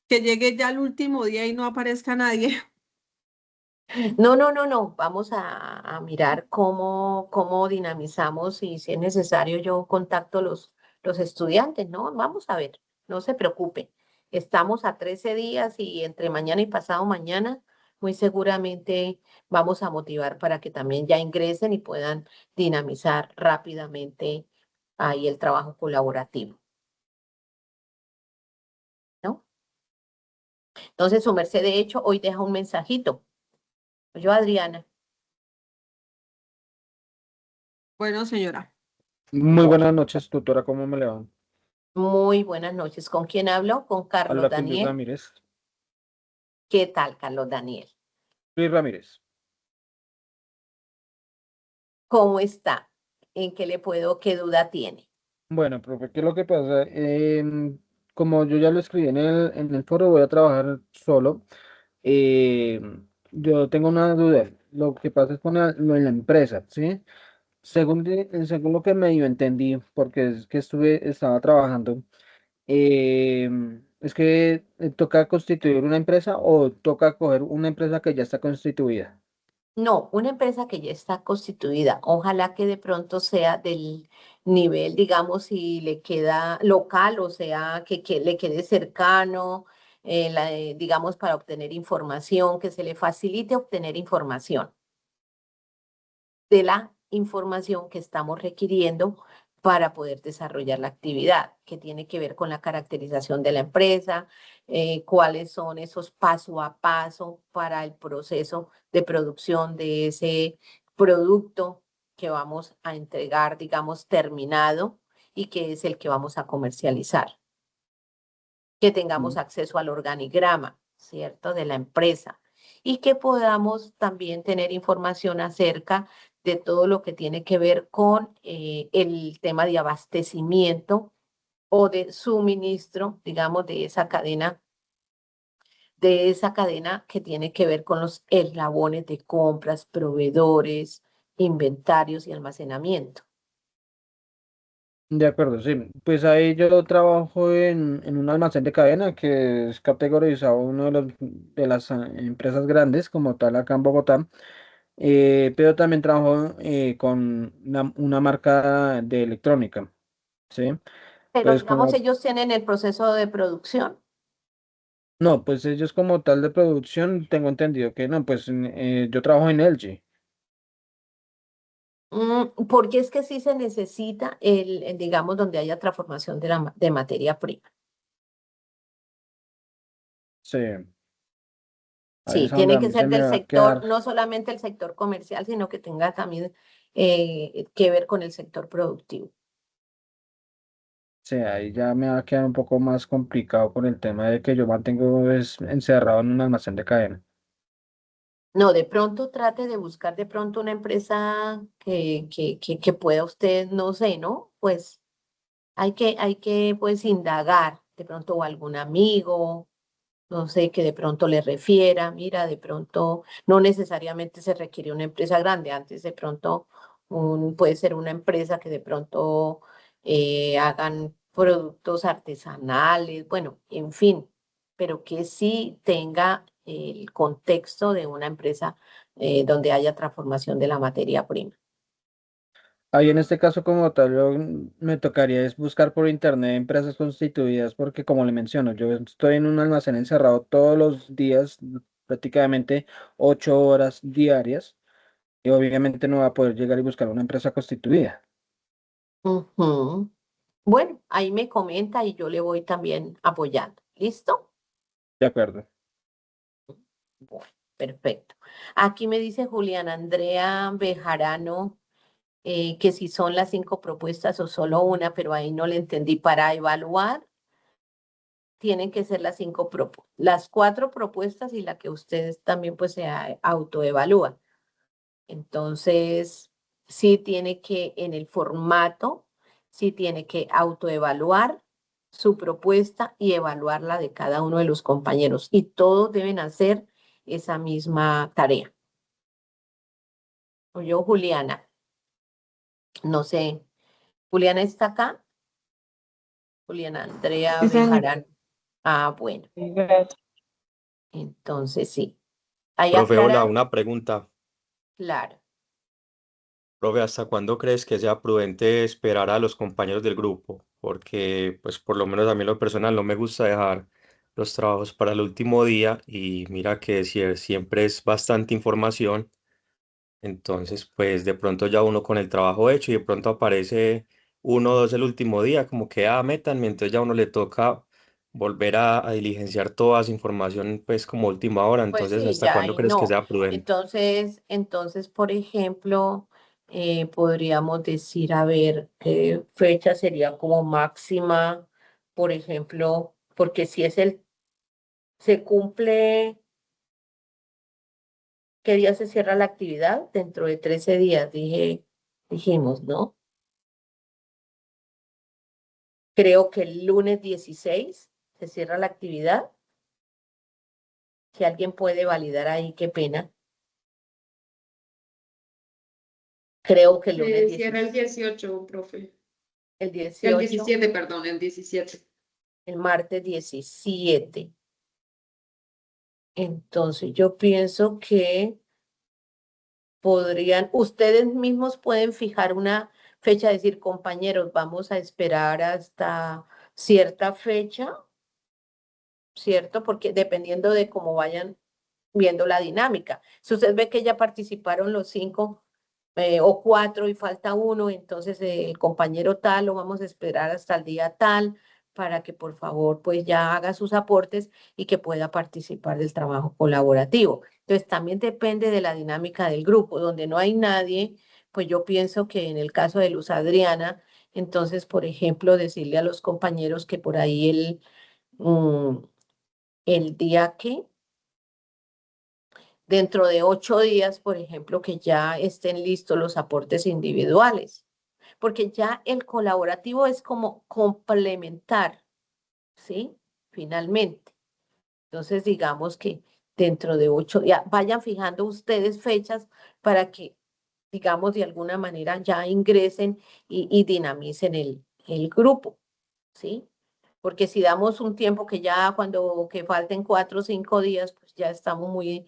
Que llegue ya el último día y no aparezca nadie. no. Vamos a mirar cómo dinamizamos y si es necesario yo contacto los estudiantes, ¿no? Vamos a ver, no se preocupe. Estamos a 13 días y entre mañana y pasado mañana, muy seguramente vamos a motivar para que también ya ingresen y puedan dinamizar rápidamente ahí el trabajo colaborativo, ¿no? Entonces, su merced, de hecho, hoy deja un mensajito. Yo, Adriana. Bueno, señora. Muy Bueno, buenas noches, tutora, ¿cómo me le va? muy buenas noches. ¿Con quién hablo? Con Carlos Habla con Luis Daniel. Ramírez. ¿Qué tal, Carlos Daniel? Luis Ramírez. ¿Cómo está? ¿En qué le puedo, qué duda tiene? Bueno, profe, ¿qué es lo que pasa? Como yo ya lo escribí en el foro, voy a trabajar solo. Yo tengo una duda. Lo que pasa es con lo en la empresa, ¿sí? Según lo que medio entendí, porque es que estaba trabajando, es que toca constituir una empresa o toca coger una empresa que ya está constituida. No, una empresa que ya está constituida. Ojalá que de pronto sea del nivel, digamos, si le queda local, o sea, que le quede cercano, digamos, para obtener información, que se le facilite obtener información de la información que estamos requiriendo para poder desarrollar la actividad, que tiene que ver con la caracterización de la empresa, cuáles son esos paso a paso para el proceso de producción de ese producto que vamos a entregar, digamos, terminado y que es el que vamos a comercializar. Que tengamos acceso al organigrama, ¿cierto?, de la empresa y que podamos también tener información acerca de todo lo que tiene que ver con el tema de abastecimiento o de suministro, digamos, de esa cadena que tiene que ver con los eslabones de compras, proveedores, inventarios y almacenamiento. De acuerdo, sí. Pues ahí yo trabajo en un almacén de cadena que es categorizado uno de las empresas grandes como tal acá en Bogotá, pero también trabajo con una marca de electrónica, ¿sí? Pero Pues digamos, como, ellos tienen el proceso de producción. no, pues ellos como tal de producción tengo entendido que no, pues yo trabajo en LG. Porque es que sí se necesita digamos, donde haya transformación de materia prima. Sí, ahí Sí, es donde tiene a que mí se ser me del va a sector, quedar. no solamente el sector comercial, sino que tenga también que ver con el sector productivo. Sí, ahí ya me va a quedar un poco más complicado con el tema de que yo mantengo encerrado en un almacén de cadena. No, de pronto trate de buscar de pronto una empresa que pueda usted, no sé, ¿no? Pues hay que pues indagar de pronto o algún amigo, no sé, que de pronto le refiera, mira, de pronto no necesariamente se requiere una empresa grande, antes de pronto puede ser una empresa que de pronto hagan productos artesanales, bueno, en fin, pero que sí tenga el contexto de una empresa donde haya transformación de la materia prima. Ahí en este caso como tal, me tocaría es buscar por internet empresas constituidas porque como le menciono, yo estoy en un almacén encerrado todos los días, prácticamente 8 horas diarias, y obviamente no va a poder llegar y buscar una empresa constituida. Ujú. Bueno, ahí me comenta y yo le voy también apoyando. ¿Listo? De acuerdo. Bueno, perfecto. Aquí me dice Julián Andrea Bejarano que si son las 5 propuestas o solo una, pero ahí no le entendí. Para evaluar, tienen que ser las 5 las 4 propuestas y la que ustedes también pues se autoevalúan. Entonces, sí tiene que, en el formato, sí tiene que autoevaluar su propuesta y evaluar la de cada uno de los compañeros. Y todos deben hacer esa misma tarea. O yo, Juliana, no sé, ¿Juliana está acá? Juliana Andrea Sí, señor. Bejarano. Ah, bueno, Gracias. entonces sí. Ahí Profe, hola, aclara, una pregunta. claro. Profe, ¿hasta cuándo crees que sea prudente esperar a los compañeros del grupo? Porque, pues, por lo menos a mí en lo personal no me gusta dejar los trabajos para el último día y mira que siempre es bastante información. Entonces, pues, de pronto ya uno con el trabajo hecho y de pronto aparece uno o dos el último día, como que, métanme, entonces ya a uno le toca volver a diligenciar toda esa información, pues, como última hora. Pues Entonces, sí, ¿hasta ya cuándo ahí crees que no. sea prudente? Entonces, por ejemplo, podríamos decir, a ver, qué fecha sería como máxima, por ejemplo, porque si se cumple, ¿qué día se cierra la actividad? Dentro de 13 días, dijimos, ¿no? Creo que el lunes 16 se cierra la actividad. Si alguien puede validar ahí, qué pena. Creo que el lunes Cierra el 16, 18, profe. el El 18, 17, perdón, el 17. el martes 17. Entonces yo pienso que ustedes mismos pueden fijar una fecha, decir, compañeros, vamos a esperar hasta cierta fecha, ¿cierto? Porque dependiendo de cómo vayan viendo la dinámica. Si usted ve que ya participaron los 5 o 4 y falta uno, entonces el compañero tal lo vamos a esperar hasta el día tal para que por favor pues ya haga sus aportes y que pueda participar del trabajo colaborativo. Entonces también depende de la dinámica del grupo, donde no hay nadie, pues yo pienso que en el caso de Luz Adriana, entonces por ejemplo decirle a los compañeros que por ahí mm, el día que dentro de 8 días, por ejemplo, que ya estén listos los aportes individuales, porque ya el colaborativo es como complementar, ¿sí? Finalmente. Entonces, digamos que dentro de 8 días, vayan fijando ustedes fechas para que, digamos, de alguna manera ya ingresen y dinamicen el grupo, ¿sí? Porque si damos un tiempo que ya cuando que falten 4 o 5 días, pues ya estamos muy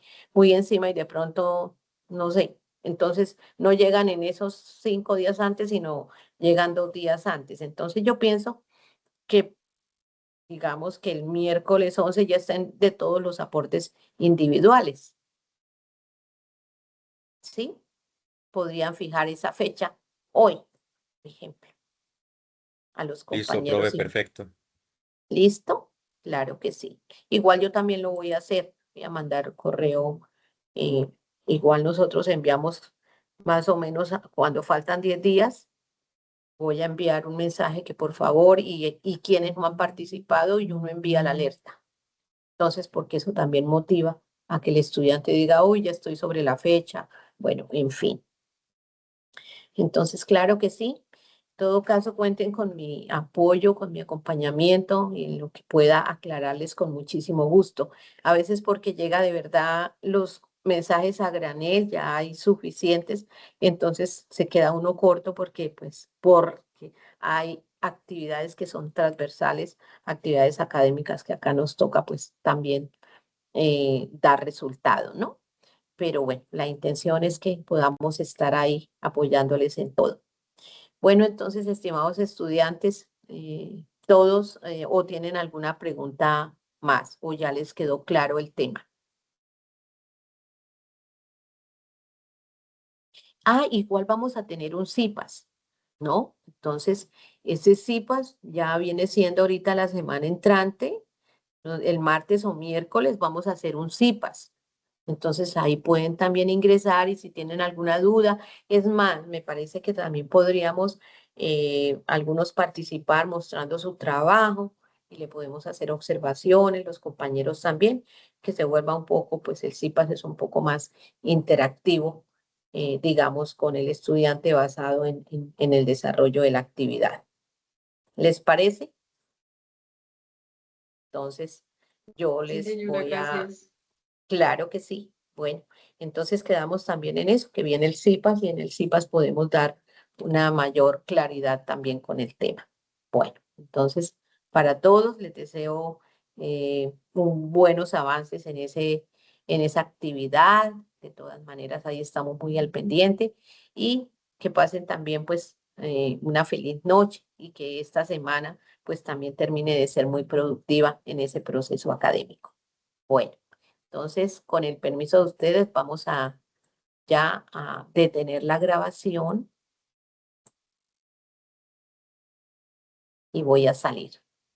encima y de pronto, no sé, entonces no llegan en esos 5 días antes, sino llegan 2 días antes. Entonces yo pienso que, digamos que el miércoles 11 ya estén de todos los aportes individuales, ¿sí? podrían fijar esa fecha hoy, por ejemplo, a los Listo, compañeros. profe, perfecto. ¿Listo? Claro que sí. Igual yo también lo voy a hacer. Voy a mandar correo. Igual nosotros enviamos más o menos cuando faltan 10 días. Voy a enviar un mensaje que por favor y quienes no han participado y uno envía la alerta. Entonces, porque eso también motiva a que el estudiante diga, uy, ya estoy sobre la fecha. Bueno, en fin. Entonces, claro que sí. En todo caso, cuenten con mi apoyo, con mi acompañamiento y lo que pueda aclararles con muchísimo gusto. A veces porque llega de verdad los mensajes a granel, ya hay suficientes, entonces se queda uno corto porque hay actividades que son transversales, actividades académicas que acá nos toca pues también dar resultado, ¿no? Pero bueno, la intención es que podamos estar ahí apoyándoles en todo. Bueno, entonces, estimados estudiantes, todos o tienen alguna pregunta más o ya les quedó claro el tema. Igual vamos a tener un CIPAS, ¿no? Entonces, ese CIPAS ya viene siendo ahorita la semana entrante, el martes o miércoles vamos a hacer un CIPAS. Entonces ahí pueden también ingresar y si tienen alguna duda, es más, me parece que también podríamos algunos participar mostrando su trabajo y le podemos hacer observaciones, los compañeros también, que se vuelva un poco, pues el CIPAS es un poco más interactivo, digamos, con el estudiante basado en el desarrollo de la actividad. ¿Les parece? Entonces, yo Sí, les señora, voy a... gracias. Claro que sí. Bueno, entonces quedamos también en eso, que viene el CIPAS y en el CIPAS podemos dar una mayor claridad también con el tema. Bueno, entonces para todos les deseo buenos avances en esa actividad. De todas maneras, ahí estamos muy al pendiente y que pasen también pues una feliz noche y que esta semana pues también termine de ser muy productiva en ese proceso académico. Bueno. Entonces, con el permiso de ustedes, vamos ya a detener la grabación y voy a salir.